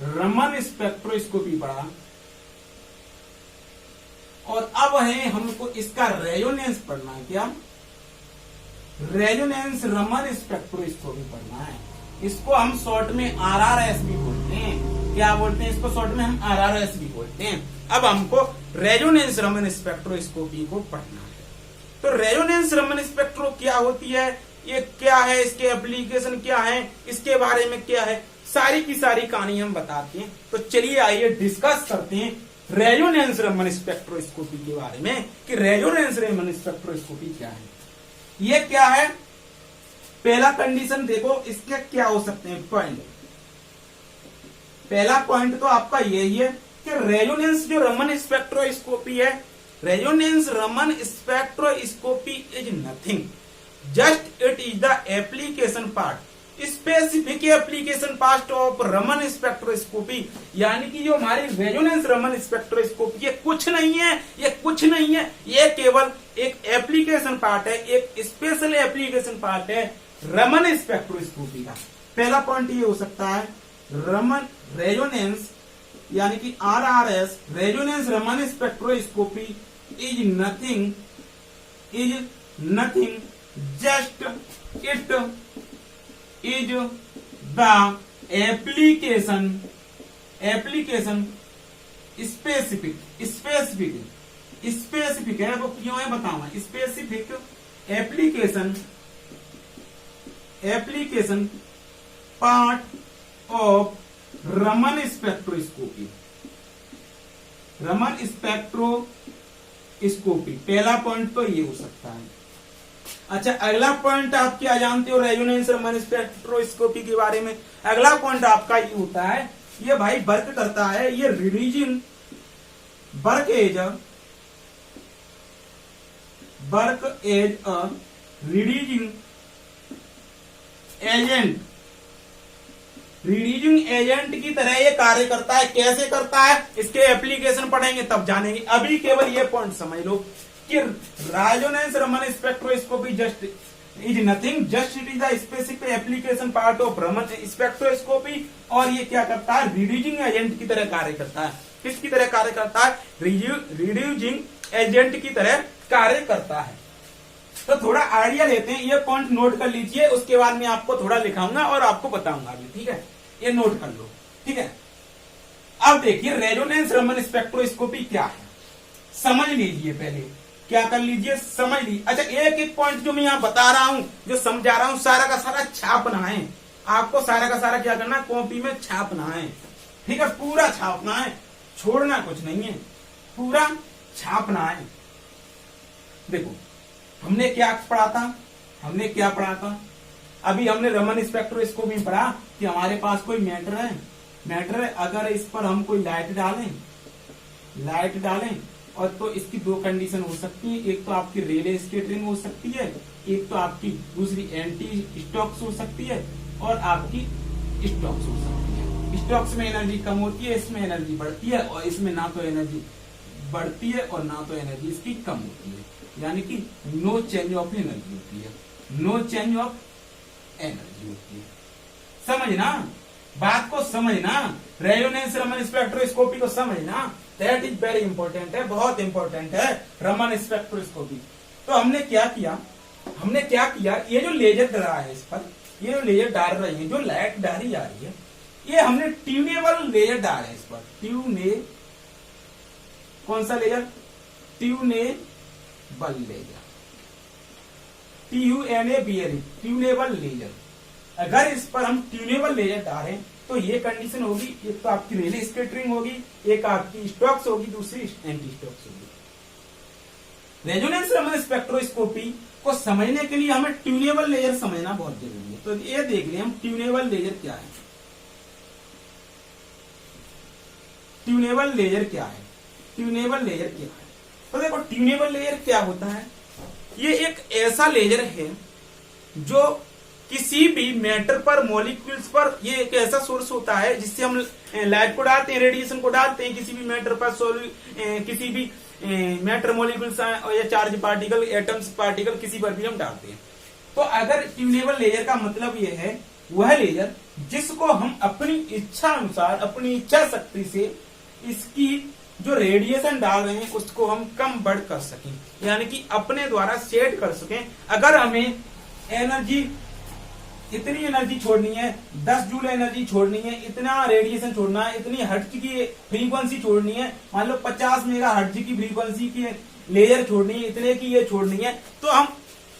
[SPEAKER 1] रमन स्पेक्ट्रोस्कोपी पढ़ा। और अब है हमको इसका रेजोनेंस पढ़ना है, क्या रेजोनेंस रमन स्पेक्ट्रोस्कोपी पढ़ना है। इसको हम शॉर्ट में आरआरएस भी बोलते हैं, क्या बोलते हैं इसको शॉर्ट में, हम आरआरएस भी बोलते हैं। अब हमको रेजोनेंस रमन स्पेक्ट्रोस्कोपी को पढ़ना है। तो रेजोनेंस रमन स्पेक्ट्रो क्या होती है, ये क्या है, इसके एप्लीकेशन क्या है, इसके बारे में क्या है, सारी की सारी कहानी हम बताते हैं। तो चलिए आइए डिस्कस करते हैं रेजोनेंस रमन स्पेक्ट्रोस्कोपी के बारे में कि रेजोनेंस रमन स्पेक्ट्रोस्कोपी क्या है, ये क्या है। पहला कंडीशन देखो, इसके क्या हो सकते हैं पॉइंट। पहला पॉइंट तो आपका यही है कि रेजोनेंस जो रमन स्पेक्ट्रोस्कोपी है, resonance Raman spectroscopy is nothing, just it is the application part, specific application part of Raman spectroscopy. यानी कि जो हमारी रेजोनेंस रमन स्पेक्ट्रोस्कोपी ये कुछ नहीं है, ये कुछ नहीं है, ये केवल एक एप्लीकेशन पार्ट है, एक स्पेशल एप्लीकेशन पार्ट है रमन स्पेक्ट्रोस्कोपी का। पहला पॉइंट ये हो सकता है रमन रेजोनेंस यानी कि RRS, resonance Raman spectroscopy is nothing just it is the application specific है, वो क्यों है बताऊंगा। Specific application part of Raman spectroscopy, Raman spectroscopy. पहला पॉइंट तो ये हो सकता है। अच्छा, अगला पॉइंट आप क्या जानते हो रेजोनेंस रमन स्पेक्ट्रोस्कोपी के बारे में। अगला पॉइंट आपका ये होता है, ये भाई वर्क करता है, ये religion work as a releasing agent की तरह ये कार्य करता है। कैसे करता है, इसके एप्लीकेशन पढ़ेंगे तब जानेंगे। अभी केवल ये पॉइंट समझ लो कि resonance Raman spectroscopy just is nothing just it is the specific application part of Raman spectroscopy. और ये क्या करता है, रिड्यूसिंग एजेंट की तरह कार्य करता है। किसकी तरह कार्य करता है, रिड्यूसिंग एजेंट की तरह कार्य करता है। तो थोड़ा आइडिया लेते हैं, ये पॉइंट नोट कर लीजिए, उसके बाद मैं आपको थोड़ा लिखाऊंगा और आपको बताऊंगा भी, ठीक है। ये नोट कर लो, ठीक है। अब देखिए रेजोनेंस रमन स्पेक्ट्रोस्कोपी क्या है, समझ लीजिए, पहले क्या कर लीजिए, समझ लीजिए। अच्छा, एक एक पॉइंट जो मैं यहाँ बता रहा हूं, जो समझा रहा हूं, सारा का सारा छापना है आपको, सारा का सारा क्या करना है, कॉपी में छापना है, ठीक है। पूरा छापना है, छोड़ना कुछ नहीं है, पूरा छापना है। देखो हमने क्या पढ़ा था, अभी हमने रमन स्पेक्ट्रोस्कोपी में पढ़ा कि हमारे पास कोई मैटर है, अगर इस पर हम कोई लाइट डालें और तो इसकी दो कंडीशन हो सकती है, एक तो आपकी रेले स्कैटरिंग हो सकती है, एक तो आपकी दूसरी एंटी स्टॉक्स हो सकती है और आपकी स्टॉक्स हो सकती है। स्टॉक्स में एनर्जी कम होती है, इसमें एनर्जी बढ़ती है, और इसमें ना तो एनर्जी बढ़ती है और ना तो एनर्जी इसकी कम होती है, यानी कि नो चेंज ऑफ एनर्जी होती है, नो चेंज ऑफ एनर्जी होती है। समझना, बात को समझना, रेजोनेंस रमन स्पेक्ट्रोस्कोपी को समझना, दैट इज वेरी इंपॉर्टेंट है, बहुत इंपॉर्टेंट है रमन स्पेक्ट्रोस्कोपी। तो हमने क्या किया, ये जो लेजर डरा है इस पर, ये जो लेजर डाल रही है, जो लाइट डाली जा रही है, ये हमने ट्यूनेबल लेजर डाला है इस पर, कौन सा laser, tunable laser, TUNABL, tunable laser. अगर इस पर हम ट्यूनेबल लेजर डालें तो ये कंडीशन होगी, एक तो आपकी रेले स्कैटरिंग होगी, एक आपकी स्टॉक्स होगी, दूसरी एंटी स्टॉक्स होगी। रेजोनेंस रमन स्पेक्ट्रोस्कोपी को समझने के लिए हमें ट्यूनेबल लेजर समझना बहुत जरूरी है। तो ये देख लिया हम ट्यूनेबल लेजर क्या है, ट्यूनेबल लेजर क्या है। तो देखो ट्यूनेबल लेजर क्या होता है, ये एक ऐसा लेजर है जो किसी भी मैटर पर, मॉलिक्यूल्स पर, ये एक ऐसा सोर्स होता है जिससे हम लाइट को डालते हैं, रेडिएशन को डालते हैं किसी भी मैटर पर, किसी भी मैटर, मॉलिक्यूल्स या चार्ज पार्टिकल, एटम्स पार्टिकल, किसी पर भी हम डालते हैं। तो अगर ट्यूनेबल लेजर का मतलब ये है, वह लेजर जिसको हम अपनी इच्छा अनुसार, अपनी इच्छा शक्ति से इसकी जो रेडिएशन डाल रहे हैं उसको हम कम बढ़ कर सकें, यानी कि अपने द्वारा सेट कर सकें। अगर हमें इतनी एनर्जी छोड़नी है, 10 जूल एनर्जी छोड़नी है, इतना रेडिएशन छोड़ना है, इतनी हर्ट्ज की फ्रीक्वेंसी छोड़नी है, मान लो 50 मेगा हर्ट्ज की फ्रीक्वेंसी की लेजर छोड़नी है, इतने की ये छोड़नी है, तो हम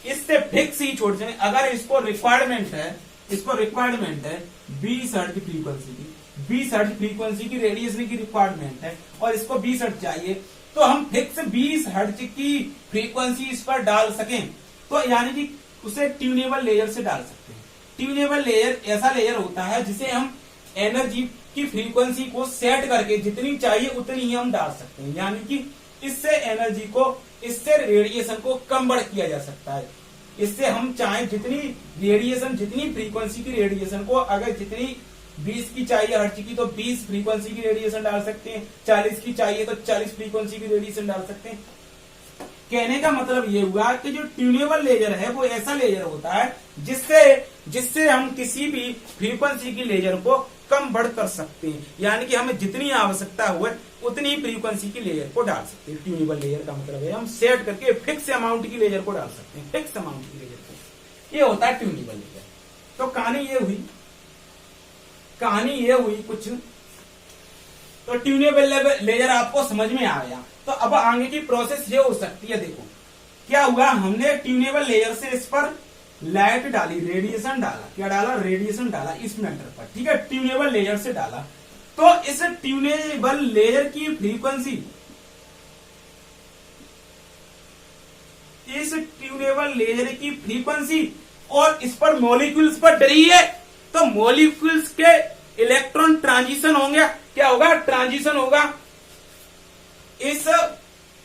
[SPEAKER 1] इससे फिक्स ही छोड़ दें। अगर इसको रिक्वायरमेंट है 20 हर्ट्ज फ्रीक्वेंसी की, 20 हर्ट्ज फ्रीक्वेंसी की रेडिएशन की रिक्वायरमेंट है और इसको 20 हर्ट्ज चाहिए, तो हम फिक्स 20 हर्ट्ज की फ्रीक्वेंसी इस पर डाल सकें, तो यानी कि उसे ट्यूनेबल लेयर से डाल सकते हैं। ट्यूनेबल लेयर ऐसा लेयर होता है जिसे हम एनर्जी की फ्रीक्वेंसी को सेट करके जितनी चाहिए उतनी ही हम डाल सकते हैं, यानी कि इससे एनर्जी को, इससे रेडिएशन को कम बढ़ किया जा सकता है। इससे हम चाहें जितनी रेडिएशन, जितनी फ्रीक्वेंसी की रेडिएशन को, अगर जितनी 20 की चाहिए हर्ट्ज की तो 20 फ्रीक्वेंसी की रेडिएशन डाल सकते हैं, 40 की चाहिए तो 40 फ्रीक्वेंसी की रेडिएशन डाल सकते हैं। कहने का मतलब ये हुआ कि जो ट्यूनेबल लेजर है वो ऐसा लेजर होता है जिससे हम किसी भी फ्रीक्वेंसी की लेजर को कम बढ़ कर सकते हैं, यानी कि हमें जितनी आवश्यकता हुए उतनी फ्रीक्वेंसी की लेजर को डाल सकते हैं। ट्यूनेबल लेजर का मतलब है हम सेट करके फिक्स अमाउंट की लेजर को डाल सकते हैं, फिक्स अमाउंट की लेजर को, ये होता है ट्यूनेबल लेजर। तो कहानी ये हुई कुछ, तो ट्यूनेबल लेजर आपको समझ में आ गया। तो अब आगे की प्रोसेस ये हो सकती है, देखो क्या हुआ, हमने ट्यूनेबल लेयर से इस पर लाइट डाली, रेडिएशन डाला, क्या डाला, रेडिएशन डाला इस मैटर पर, ठीक है, ट्यूनेबल लेयर से डाला। तो इस ट्यूनेबल लेयर की फ्रीक्वेंसी, इस ट्यूनेबल लेयर की फ्रीक्वेंसी और इस पर मॉलिक्यूल्स पर डरी है, तो मॉलिक्यूल्स के इलेक्ट्रॉन ट्रांजिशन होंगे, क्या होगा, ट्रांजिशन होगा इस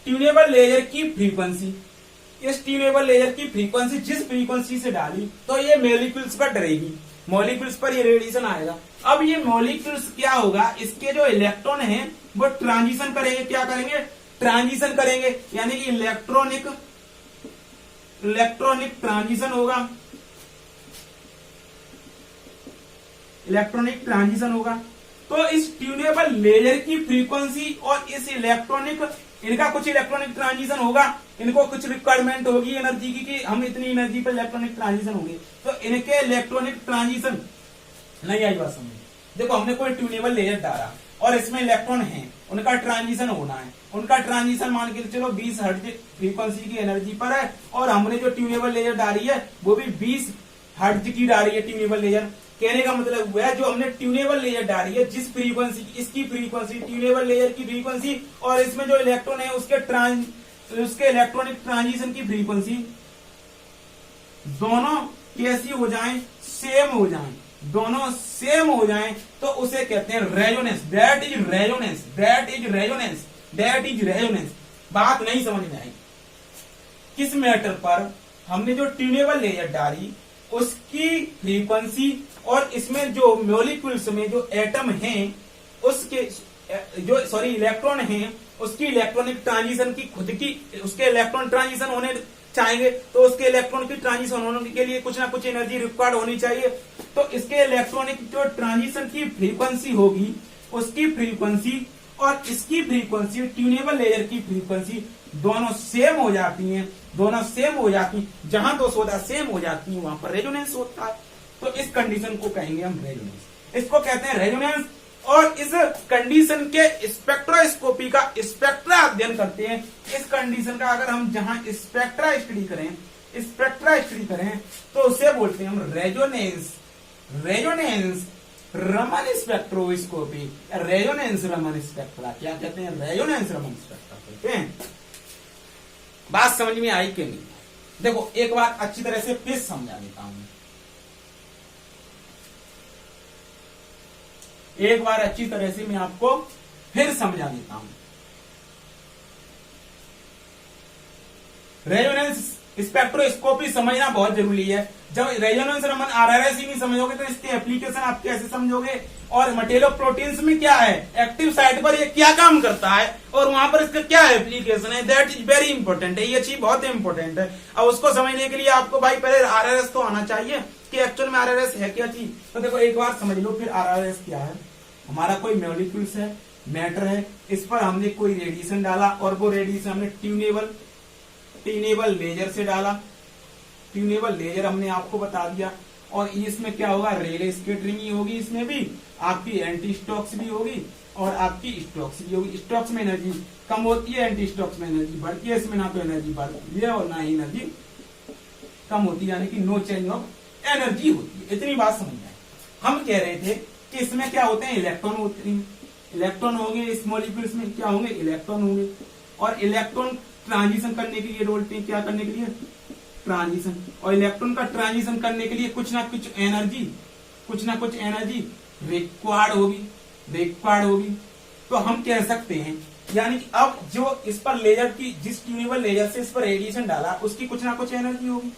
[SPEAKER 1] ट्यूनेबल लेयर की फ्रीक्वेंसी, इस ट्यूनेबल लेयर की फ्रीक्वेंसी जिस फ्रीक्वेंसी से डाली तो ये मॉलिक्यूल्स पर डरेगी, मॉलिक्यूल्स पर ये रेडिएशन आएगा। अब ये मॉलिक्यूल्स क्या होगा, इसके जो इलेक्ट्रॉन हैं वो ट्रांजिशन करेंगे, क्या करेंगे, ट्रांजिशन करेंगे, यानी कि इलेक्ट्रॉनिक ट्रांजिशन होगा, इलेक्ट्रॉनिक ट्रांजिशन होगा। तो इस ट्यूनेबल लेयर की फ्रीक्वेंसी और इस इलेक्ट्रॉनिक इनका कुछ इलेक्ट्रॉनिक ट्रांजिशन होगा, इनको कुछ रिक्वायरमेंट होगी एनर्जी की कि हम इतनी एनर्जी पर इलेक्ट्रॉनिक ट्रांजिशन होंगे, तो इनके इलेक्ट्रॉनिक ट्रांजिशन नहीं आई बात समझ। देखो हमने कोई ट्यूनेबल लेयर डाला और इसमें इलेक्ट्रॉन है, उनका ट्रांजिशन होना है, उनका ट्रांजिशन मान के चलो 20 हर्ट्ज फ्रीक्वेंसी की एनर्जी पर है, और हमने जो ट्यूनेबल लेयर डाली है वो भी 20 हर्ट्ज की डाली है ट्यूनेबल लेयर। कहने का मतलब हुआ है जो हमने ट्यूनेबल लेयर डाली है, जिस फ्रीक्वेंसी, इसकी फ्रीक्वेंसी, ट्यूनेबल लेयर की फ्रीक्वेंसी और इसमें जो इलेक्ट्रॉन है उसके इलेक्ट्रॉनिक ट्रांजिशन की फ्रीक्वेंसी दोनों कैसी हो जाएं, सेम हो जाएं, दोनों सेम हो जाएं, तो उसे कहते हैं resonance. That is resonance, that is resonance, that is resonance. बात नहीं समझ में आई? किस मैटर पर हमने जो ट्यूनेबल लेयर डाली उसकी फ्रीक्वेंसी और इसमें जो मॉलिक्यूल्स में जो एटम हैं उसके जो सॉरी इलेक्ट्रॉन हैं उसकी इलेक्ट्रॉनिक ट्रांजिशन की खुद की, उसके इलेक्ट्रॉन ट्रांजिशन होने चाहेंगे तो उसके इलेक्ट्रॉन की ट्रांजिशन होने के लिए कुछ ना कुछ एनर्जी रिक्वायर्ड होनी चाहिए। तो इसके इलेक्ट्रॉनिक जो ट्रांजिशन की फ्रीक्वेंसी होगी उसकी फ्रीक्वेंसी और इसकी फ्रीक्वेंसी, ट्यूनेबल लेयर की फ्रीक्वेंसी दोनों सेम हो जाती हैं, दोनों सेम हो जाती हैं। जहां दो सौदा सेम हो जाती है वहां पर रेजोनेंस होता है। तो इस कंडीशन को कहेंगे हम रेजोनेंस, इसको कहते हैं रेजोनेंस। और इस कंडीशन के स्पेक्ट्रोस्कोपी का स्पेक्ट्रा अध्ययन करते हैं। इस कंडीशन का अगर हम जहां स्पेक्ट्रा स्टडी करें तो उसे बोलते हैं हम resonance, resonance Raman spectroscopy, resonance Raman spectra. क्या कहते हैं? रेजोनेंस रमन स्पेक्ट्रा कहते हैं। बात समझ में आई कि नहीं? देखो एक बात अच्छी तरह से फिर समझा देता हूं, एक बार अच्छी तरह से मैं आपको फिर समझा देता हूं। रेजोनेंस स्पेक्ट्रोस्कोपी समझना बहुत जरूरी है। जब रेजोनेंस रमन आरआरएस ही नहीं समझोगे तो इसके एप्लीकेशन आप कैसे समझोगे? और मटेरियल प्रोटीन्स में क्या है, एक्टिव साइट पर ये क्या काम करता है और वहां पर इसका क्या एप्लीकेशन है, दैट इज वेरी इंपॉर्टेंट है। ये चीज बहुत इंपॉर्टेंट है। अब उसको समझने के लिए आपको भाई पहले आरआरएस तो आना चाहिए कि एक्चुअल में आरआरएस है क्या चीज। तो देखो एक बार समझ लो फिर आरआरएस क्या है। हमारा कोई मॉलिक्यूल्स है, मैटर है, इस पर हमने कोई रेडिएशन डाला और वो रेडिएशन हमने ट्यूनेबल लेजर से डाला। ट्यूनेबल लेजर हमने आपको बता दिया। और इसमें क्या होगा, रेले स्कैटरिंग ही होगी, इसमें भी आपकी एंटी स्टॉक्स भी होगी और आपकी स्टॉक्स भी होगी। स्टॉक्स में एनर्जी कम होती है, एंटी स्टॉक्स में एनर्जी बढ़ती है। इसमें ना तो एनर्जी बढ़ती है और ना ही एनर्जी कम होती है, यानी कि नो चेंज ऑफ एनर्जी होती है। इतनी बात समझ आए। हम कह रहे थे कि इसमें क्या होते हैं, इलेक्ट्रॉन होते हैं। इलेक्ट्रॉन होंगे इस मॉलिक्यूल्स में, क्या होंगे, इलेक्ट्रॉन होंगे। और इलेक्ट्रॉन ट्रांजिशन करने के लिए बोलते हैं, क्या करने के लिए, ट्रांजिशन। और इलेक्ट्रॉन का ट्रांजिशन करने के लिए कुछ ना कुछ एनर्जी रिक्वायर्ड होगी। तो हम कह सकते हैं, यानी कि अब जो इस पर लेजर की, जिस ट्यूनेबल लेजर से इस पर रेडिएशन डाला उसकी कुछ ना कुछ एनर्जी होगी,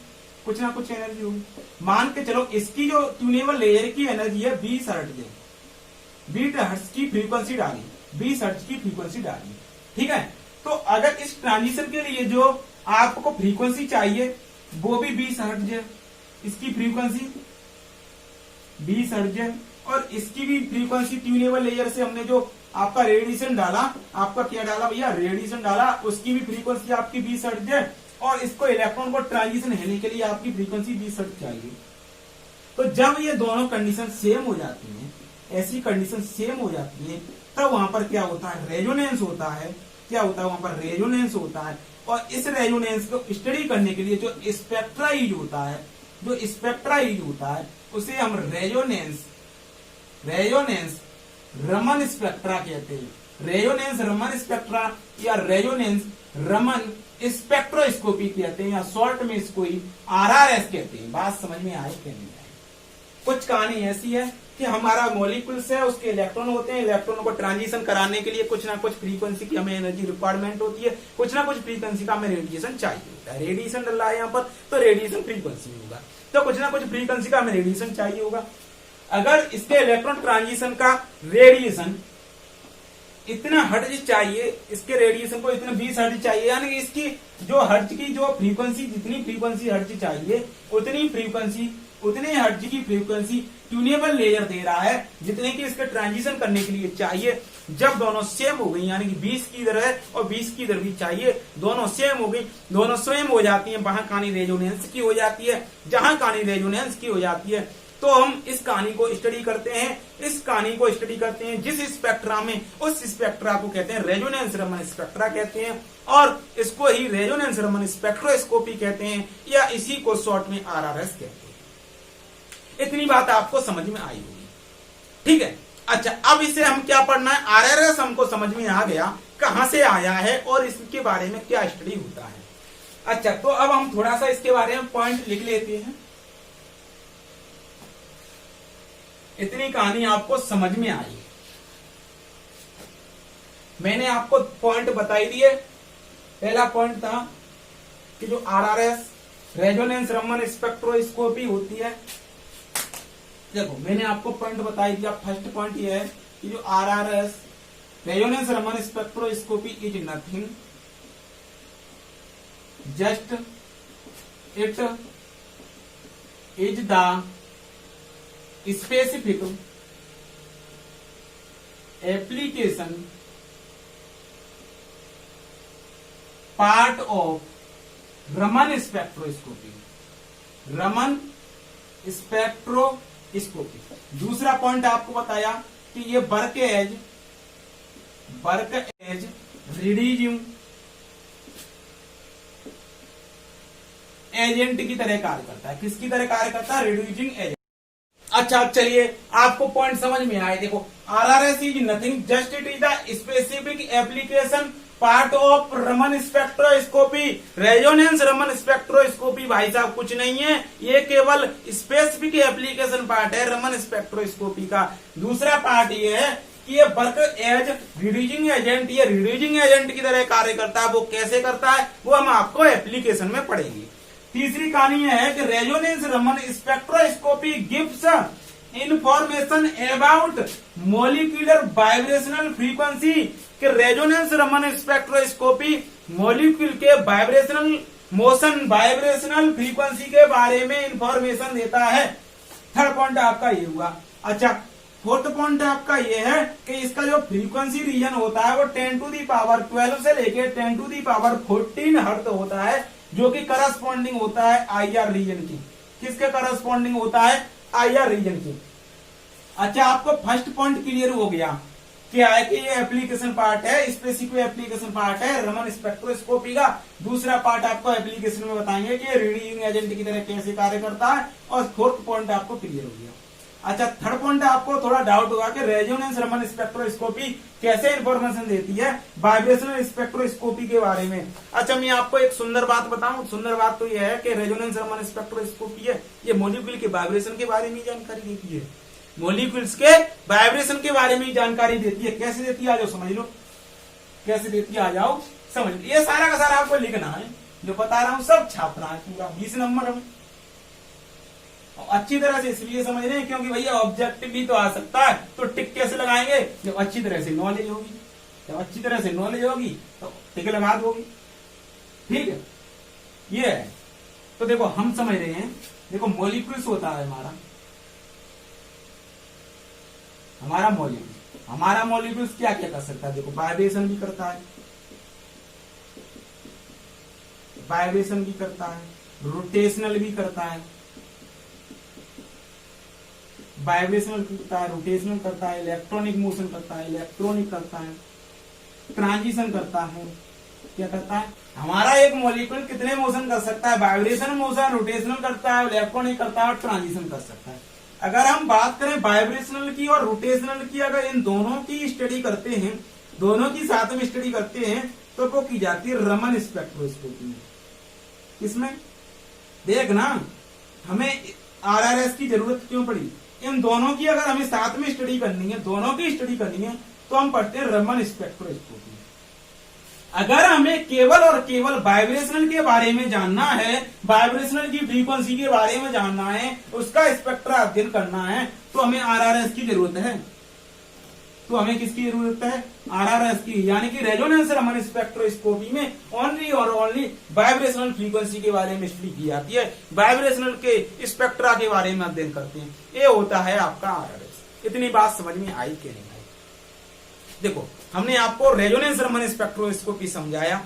[SPEAKER 1] कुछ ना कुछ एनर्जी होगी। मान के चलो इसकी जो ट्यूनेबल लेयर की एनर्जी है 20 हर्ट्ज है, 20 हर्ट्ज की फ्रीक्वेंसी डाली, 20 हर्ट्ज की फ्रीक्वेंसी डाली, ठीक है। तो अगर इस ट्रांजिशन के लिए जो आपको फ्रीक्वेंसी चाहिए वो भी 20 हर्ट्ज है, इसकी फ्रीक्वेंसी 20 हर्ट्ज है और इसकी भी फ्रीक्वेंसी, ट्यूनेबल लेयर से हमने जो आपका रेडिएशन डाला, आपका क्या डाला भैया, रेडिएशन डाला, उसकी भी फ्रीक्वेंसी आपकी 20 हर्ट्ज है और इसको इलेक्ट्रॉन को ट्रांजिशन होने के लिए आपकी फ्रीक्वेंसी 20 हर्ट्ज चाहिए। तो जब ये दोनों कंडीशन सेम हो जाती हैं, ऐसी कंडीशन सेम हो जाती है, तब वहां पर क्या होता है, रेजोनेंस होता है। क्या होता है वहां पर, रेजोनेंस होता है। और इस रेजोनेंस को स्टडी करने के लिए जो स्पेक्ट्रा यूज होता है, उसे हम रेजोनेंस रमन स्पेक्ट्रा कहते हैं। रेजोनेंस रमन स्पेक्ट्रा या रेजोनेंस रमन स्पेक्ट्रोस्कोपी कहते हैं, या शॉर्ट में इसको ही आरआरएस कहते हैं। बात समझ में आए कि नहीं आए? कुछ कहानी ऐसी है कि हमारा मॉलिक्यूल्स है, उसके इलेक्ट्रॉन होते हैं, इलेक्ट्रॉनों को ट्रांजिशन कराने के लिए कुछ ना कुछ फ्रीक्वेंसी की हमें एनर्जी रिक्वायरमेंट होती है, कुछ ना कुछ फ्रीक्वेंसी का हमें रेडिएशन चाहिए होता है। रेडिएशन डल रहा है यहाँ पर तो रेडिएशन फ्रीक्वेंसी होगा, तो कुछ ना कुछ फ्रीक्वेंसी का हमें रेडिएशन चाहिए होगा। अगर इसके इलेक्ट्रॉन ट्रांजिशन का रेडिएशन इतना हर्ट्ज चाहिए, इसके रेडिएशन को इतना 20 हर्ट्ज चाहिए, यानी कि इसकी जो हर्ट्ज की जो फ्रीक्वेंसी, जितनी फ्रीक्वेंसी हर्ट्ज चाहिए उतने हर्ट्ज की फ्रीक्वेंसी ट्यूनेबल लेयर दे रहा है, जितने की इसके ट्रांजिशन करने के लिए चाहिए। जब दोनों सेम हो गई, यानी कि 20 की इधर है और 20 की इधर भी चाहिए, दोनों सेम हो गई, दोनों सेम हो जाती है, वहां कहानी रेजोनेंस की हो जाती है। जहां कहानी रेजोनेंस की हो जाती है तो हम इस कहानी को स्टडी करते हैं। इस कहानी को स्टडी करते हैं जिस स्पेक्ट्रा में, उस स्पेक्ट्रा को कहते हैं रेजोनेंस रमन स्पेक्ट्रा कहते हैं, और इसको ही रेजोनेंस रमन स्पेक्ट्रोस्कोपी कहते हैं, या इसी को शॉर्ट में RRS कहते हैं। इतनी बात आपको समझ में आई होगी, ठीक है। अच्छा, अब इसे हम क्या पढ़ना है, RRS हमको समझ में आ गया कहां से आया है और इसके बारे में क्या स्टडी होता है। अच्छा, तो अब हम थोड़ा सा इसके बारे में पॉइंट लिख लेते हैं। इतनी कहानी आपको समझ में आई, मैंने आपको पॉइंट बताई दिए। पहला पॉइंट था कि जो RRS रेजोनेंस रमन स्पेक्ट्रोस्कोपी होती है, देखो मैंने आपको पॉइंट बताई दिया। फर्स्ट पॉइंट ये है कि जो RRS resonance Raman spectroscopy is nothing, just it is the specific application part of Raman spectroscopy, Raman spectroscopy. दूसरा पॉइंट आपको बताया कि ये बर्क एज रिड्यूसिंग एजेंट की तरह कार्य करता है। किसकी तरह कार्य करता है? Reducing agent. अच्छा, चलिए आपको पॉइंट समझ में आए। देखो, RRS is nothing, just it is the specific application part of Raman spectroscopy. Resonance Raman spectroscopy भाई साहब कुछ नहीं है, ये केवल स्पेसिफिक एप्लीकेशन पार्ट है रमन स्पेक्ट्रोस्कोपी का। दूसरा पार्ट ये है कि ये वर्क एज रिड्यूसिंग एजेंट, ये रिड्यूसिंग एजेंट की तरह कार्य करता है। वो कैसे करता है वो हम आपको एप्लीकेशन में पढ़ेंगे। तीसरी कहानी यह है कि resonance Raman spectroscopy gives information about molecular vibrational frequency, कि रेजोनेंस रमन स्पेक्ट्रोस्कोपी मॉलिक्यूल के वाइब्रेशनल मोशन, वाइब्रेशनल फ्रीक्वेंसी के बारे में इंफॉर्मेशन देता है। थर्ड पॉइंट आपका ये हुआ। अच्छा, फोर्थ पॉइंट आपका ये है कि इसका जो फ्रीक्वेंसी रीजन होता है वो 10⁻12 से लेके 10⁻14 हर्ट्ज होता है, जो कि करस्पॉन्डिंग होता है IR रीजन की। किसके करस्पॉन्डिंग होता है? IR रीजन की। अच्छा, आपको फर्स्ट पॉइंट क्लियर हो गया क्या है कि ये एप्लीकेशन पार्ट है, स्पेसिफिक एप्लीकेशन पार्ट है रमन स्पेक्ट्रोस्कोपी का। दूसरा पार्ट आपको एप्लीकेशन में बताएंगे कि रिड्यूसिंग एजेंट की तरह कैसे कार्य करता है, और फोर्थ पॉइंट आपको क्लियर हो गया। अच्छा, थर्ड पॉइंट आपको थोड़ा डाउट होगा कि रेजोनेंस रमन स्पेक्ट्रोस्कोपी कैसे इंफॉर्मेशन देती है वाइब्रेशनल स्पेक्ट्रोस्कोपी के बारे में। अच्छा, मैं आपको एक सुंदर बात बताऊं। सुंदर बात तो यह है कि रेजोनेंस रमन स्पेक्ट्रोस्कोपी है, ये मॉलिक्यूल के वाइब्रेशन के बारे में जानकारी देती है, मॉलिक्यूल्स के वाइब्रेशन के बारे में जानकारी देती है। कैसे देती है? आ जाओ समझ लो कैसे देती है, आ जाओ समझ लो। ये सारा का सारा आपको लिखना है, जो बता रहा हूं सब छापना है पूरा 20 नंबर में। अच्छी तरह से इसलिए समझ रहे हैं क्योंकि भैया ऑब्जेक्टिव भी तो आ सकता है, तो टिक कैसे लगाएंगे? जब अच्छी तरह से नॉलेज होगी, जब अच्छी तरह से नॉलेज होगी तो टिक लगा दोगी, ठीक है। ये है, तो देखो हम समझ रहे हैं। देखो मॉलिक्यूल्स होता है हमारा मॉलिक्यूल्स क्या क्या कर सकता है? देखो वाइब्रेशन भी करता है, रोटेशनल भी करता है, वाइब्रेशनल करता है, रोटेशनल करता है, इलेक्ट्रॉनिक मोशन करता है, इलेक्ट्रॉनिक करता है, ट्रांजिशन करता है। क्या करता है? हमारा एक मॉलिक्यूल कितने मोशन कर सकता है? वाइब्रेशन मोशन, रोटेशनल करता है, इलेक्ट्रॉनिक करता है और ट्रांजिशन कर सकता है। अगर हम बात करें वाइब्रेशनल की और रोटेशनल की, अगर इन दोनों की स्टडी करते हैं, दोनों की साथ में स्टडी करते हैं, तो वो की जाती है रमन स्पेक्ट्रोस्कोपी में। किसमें? देखना, हमें RRS की जरूरत क्यों पड़ी? इन दोनों की अगर हमें साथ में स्टडी करनी है, दोनों की स्टडी करनी है, तो हम पढ़ते हैं रमन स्पेक्ट्रोस्कोपी। अगर हमें केवल और केवल वाइब्रेशनल के बारे में जानना है, वाइब्रेशनल की फ्रीक्वेंसी के बारे में जानना है, उसका स्पेक्ट्रा अध्ययन करना है, तो हमें RRS की जरूरत है। तो हमें किसकी जरूरत है? RRS की, यानी कि रेजोनेंस रमन स्पेक्ट्रोस्कोपी में ओनली और ओनली वाइब्रेशनल फ्रीक्वेंसी के बारे में स्टडी की जाती है, वाइब्रेशनल के स्पेक्ट्रा के बारे में अध्ययन करते हैं। ये होता है आपका RRS। इतनी बात समझ में आई कि नहीं आई? देखो हमने आपको रेजोनेंस रमन स्पेक्ट्रोस्कोपी समझाया,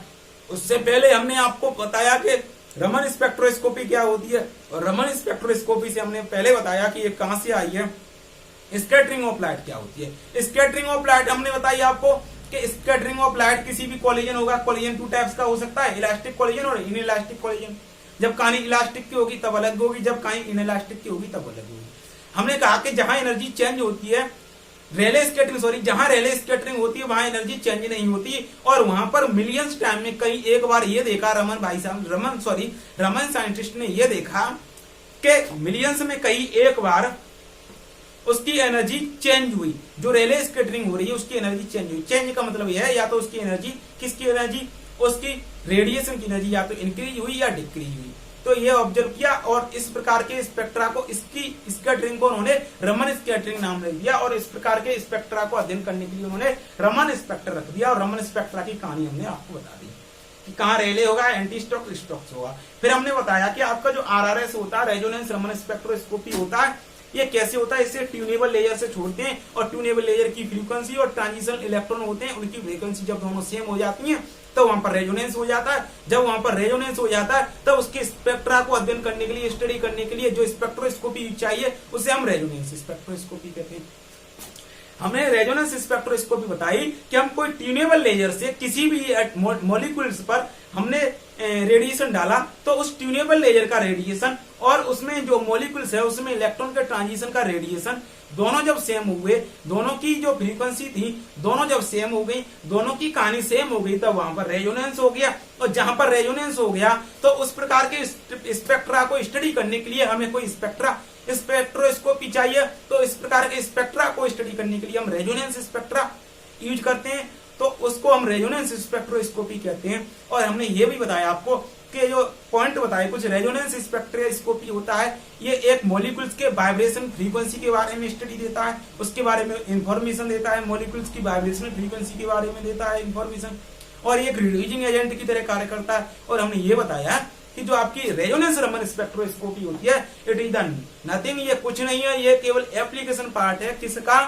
[SPEAKER 1] उससे पहले हमने आपको बताया कि रमन स्पेक्ट्रोस्कोपी क्या होती है, और रमन स्पेक्ट्रोस्कोपी से हमने पहले बताया कि ये कहां से आई है। स्कैटरिंग ऑफ लाइट क्या होती है। स्कैटरिंग ऑफ लाइट हमने बताई आपको कि स्कैटरिंग ऑफ लाइट किसी भी कॉलिजन होगा, कॉलिजन 2 टाइप्स का हो सकता है, इलास्टिक कॉलिजन और इनइलास्टिक कॉलिजन। जब कहानी इलास्टिक की होगी तब अलग होगी, जब कहानी इनइलास्टिक की होगी तब अलग होगी। हमने कहा कि जहां एनर्जी चेंज होती है, जहां रेले स्कैटरिंग होती है वहां एनर्जी चेंज नहीं होती, और वहां पर मिलियंस टाइम में कई एक बार ये देखा रमन साइंटिस्ट ने ये देखा कि मिलियंस में कई एक बार उसकी एनर्जी चेंज हुई। जो रेले स्कैटरिंग हो रही है उसकी एनर्जी चेंज हुई। चेंज का मतलब यह है या तो उसकी एनर्जी, किसकी एनर्जी, उसकी रेडिएशन की एनर्जी या तो इंक्रीज हुई या डिक्रीज हुई। तो ये ऑब्जर्व किया और इस प्रकार के स्पेक्ट्रा को, इसकी स्कैटरिंग को उन्होंने रमन स्कैटरिंग नाम दे दिया, और इस प्रकार के स्पेक्ट्रा को अध्ययन करने के लिए उन्होंने रमन स्पेक्टर रख दिया। और रमन स्पेक्ट्रा की कहानी हमने आपको बता दी कि कहाँ रेले होगा, एंटी स्टोक्स स्टोक्स होगा। फिर हमने बताया कि आपका जो RRS होता है, रेजोनेंस रमन स्पेक्ट्रोस्कोपी होता है, ये कैसे होता है, इसे ट्यूनेबल लेयर से छोड़ते हैं, और ट्यूनेबल लेयर की फ्रीक्वेंसी और ट्रांजिशन इलेक्ट्रॉन होते हैं, उनकी फ्रीक्वेंसी जब दोनों सेम हो जाती हैं तो वहां पर रेजोनेंस हो जाता है। जब वहां पर रेजोनेंस हो जाता है तब उसके स्पेक्ट्रा को अध्ययन करने के लिए, स्टडी करने के लिए जो स्पेक्ट्रोस्कोपी चाहिए उसे हम रेजोनेंस स्पेक्ट्रोस्कोपी कहते हैं। हमने रेजोनेंस स्पेक्ट्रोस्कोपी बताई कि हम कोई ट्यूनेबल लेयर से किसी भी मॉलिक्यूल्स पर हमने रेडिएशन डाला, तो उस ट्यूनेबल लेयर का रेडिएशन और उसमें जो मॉलिक्यूल्स है उसमें इलेक्ट्रॉन के ट्रांजिशन का रेडिएशन, दोनों जब सेम हुए, दोनों की जो फ्रीक्वेंसी थी दोनों जब सेम हो गई, दोनों की कहानी सेम हो गई, तब वहां पर रेजोनेंस हो गया। और जहां पर रेजोनेंस हो गया तो उस प्रकार के स्पेक्ट्रा को स्टडी करने के लिए हमें कोई स्पेक्ट्रोस्कोपी चाहिए। तो इस प्रकार के स्पेक्ट्रा को स्टडी करने के लिए हम रेजोनेंस स्पेक्ट्रा यूज करते हैं, तो उसको हम रेजोनेंस स्पेक्ट्रोस्कोपी कहते हैं। और हमने ये भी बताया आपको कि जो पॉइंट बताए कुछ, रेजोनेंस स्पेक्ट्रोस्कोपी होता है ये एक मॉलिक्यूल्स के वाइब्रेशन फ्रीक्वेंसी के बारे में स्टडी देता है, उसके बारे में इंफॉर्मेशन देता है, मॉलिक्यूल्स की वाइब्रेशन फ्रीक्वेंसी के बारे में देता है इंफॉर्मेशन, और ये एक रिड्यूसिंग एजेंट की तरह कार्य करता है। और हमने ये बताया कि जो आपकी रेजोनेंस रमन स्पेक्ट्रोस्कोपी होती है, इट इज द नथिंग, ये कुछ नहीं है, ये केवल एप्लीकेशन पार्ट है किसका,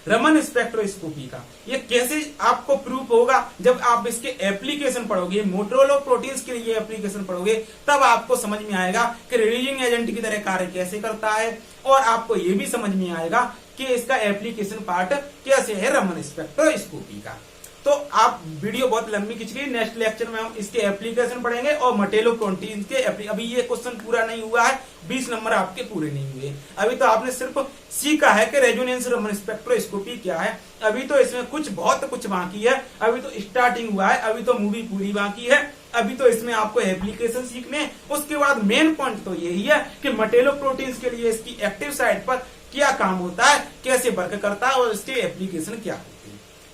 [SPEAKER 1] रमन स्पेक्ट्रोस्कोपी का। ये कैसे आपको प्रूफ होगा, जब आप इसके एप्लीकेशन पढ़ोगे, मोटोरोला प्रोटीन्स के लिए एप्लीकेशन पढ़ोगे, तब आपको समझ में आएगा कि रिड्यूसिंग एजेंट की तरह कार्य कैसे करता है, और आपको ये भी समझ में आएगा कि इसका एप्लीकेशन पार्ट कैसे है रमन स्पेक्ट्रोस्कोपी का। तो आप वीडियो बहुत लंबी खिंच गई, नेक्स्ट लेक्चर में हम इसके एप्लीकेशन पढ़ेंगे और मटेलो प्रोटीन के अभी ये क्वेश्चन पूरा नहीं हुआ है, 20 नंबर आपके पूरे नहीं हुए। अभी तो आपने सिर्फ सीखा है कि रेजोनेंस रमन स्पेक्ट्रोस्कोपी क्या है, अभी तो इसमें बहुत कुछ बाकी है, अभी तो स्टार्टिंग हुआ है, अभी तो मूवी पूरी बाकी है, अभी तो इसमें आपको एप्लीकेशन सीखने। उसके बाद मेन पॉइंट तो यही है कि मटेलो प्रोटीन्स के लिए इसकी एक्टिव साइट पर क्या काम होता है, कैसे वर्क करता है और इसके एप्लीकेशन क्या होती है,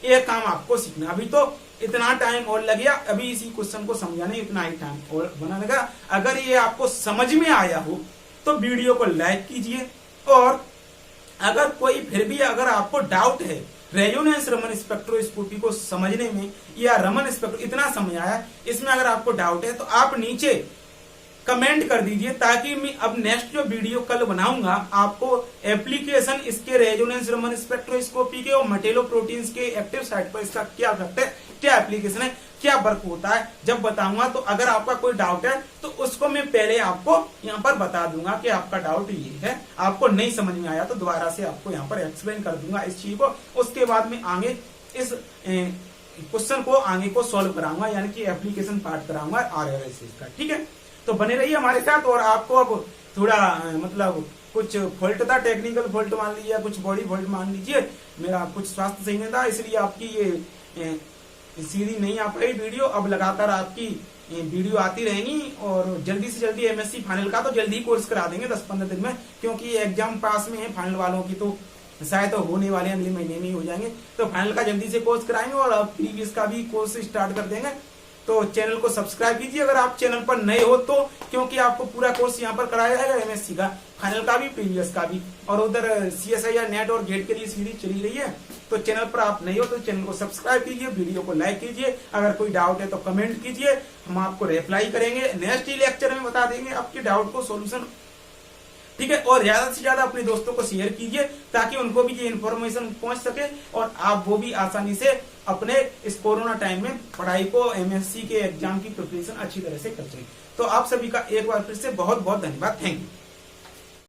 [SPEAKER 1] ये काम आपको सीखना। अभी तो इतना टाइम और लग गया, अभी इसी क्वेश्चन को समझाने इतना ही टाइम और बना लगा। अगर ये आपको समझ में आया हो तो वीडियो को लाइक कीजिए, और अगर कोई फिर भी अगर आपको डाउट है रेजोनेंस रमन स्पेक्ट्रोस्कोपी को समझने में, या रमन स्पेक्ट्रो इतना समझ आया, इसमें अगर आपको डाउट है तो आप नीचे कमेंट कर दीजिए, ताकि मैं अब नेक्स्ट जो वीडियो कल बनाऊंगा आपको एप्लीकेशन इसके रेजोनेंस रमन स्पेक्ट्रोस्कोपी के और मटेलो प्रोटीन्स के एक्टिव साइट पर इसका क्या इफेक्ट है, क्या एप्लीकेशन है, क्या वर्क होता है, जब बताऊंगा तो अगर आपका कोई डाउट है तो उसको मैं पहले आपको यहाँ पर बता दूंगा कि आपका डाउट ये है, आपको नहीं समझ में आया तो दोबारा से आपको यहाँ पर एक्सप्लेन कर दूंगा इस चीज को। उसके बाद में आगे इस क्वेश्चन को आगे को सॉल्व कराऊंगा, यानी कि एप्लीकेशन पार्ट कराऊंगा RRS का। ठीक है, तो बने रहिए हमारे साथ। और आपको अब थोड़ा मतलब कुछ फॉल्ट था, टेक्निकल फॉल्ट मान लीजिए, कुछ बॉडी फॉल्ट मान लीजिए, मेरा कुछ स्वास्थ्य सही नहीं था, इसलिए आपकी ये सीधी नहीं आ पाई वीडियो। अब लगातार आपकी वीडियो आती रहेंगी, और जल्दी से जल्दी MSc फाइनल का तो जल्दी ही कोर्स करा देंगे 10-15 दिन में, क्योंकि एग्जाम पास में है फाइनल वालों की, तो शायद तो होने वाले अगले महीने में ही हो जाएंगे। तो फाइनल का जल्दी से कोर्स कराएंगे और अब प्रीवियस का भी कोर्स स्टार्ट कर देंगे। तो चैनल को सब्सक्राइब कीजिए अगर आप चैनल पर नए हो तो, क्योंकि आपको पूरा कोर्स यहाँ पर कराया जाएगा, MSc का, फाइनल का भी, प्रीवियस का भी, और उधर CSI या नेट और गेट के लिए सीरीज चली रही है। तो चैनल पर आप नए हो तो चैनल को सब्सक्राइब कीजिए, वीडियो को लाइक कीजिए, अगर कोई डाउट है तो कमेंट कीजिए, हम आपको रिप्लाई करेंगे, नेक्स्ट लेक्चर में बता देंगे आपके डाउट को सोल्यूशन। ठीक है। और ज्यादा से ज्यादा अपने दोस्तों को शेयर कीजिए ताकि उनको भी ये इन्फॉर्मेशन पहुंच सके और आप वो भी आसानी से अपने इस कोरोना टाइम में पढ़ाई को, एमएससी के एग्जाम की प्रिपरेशन अच्छी तरह से कर सकें। तो आप सभी का एक बार फिर से बहुत बहुत धन्यवाद। Thank you.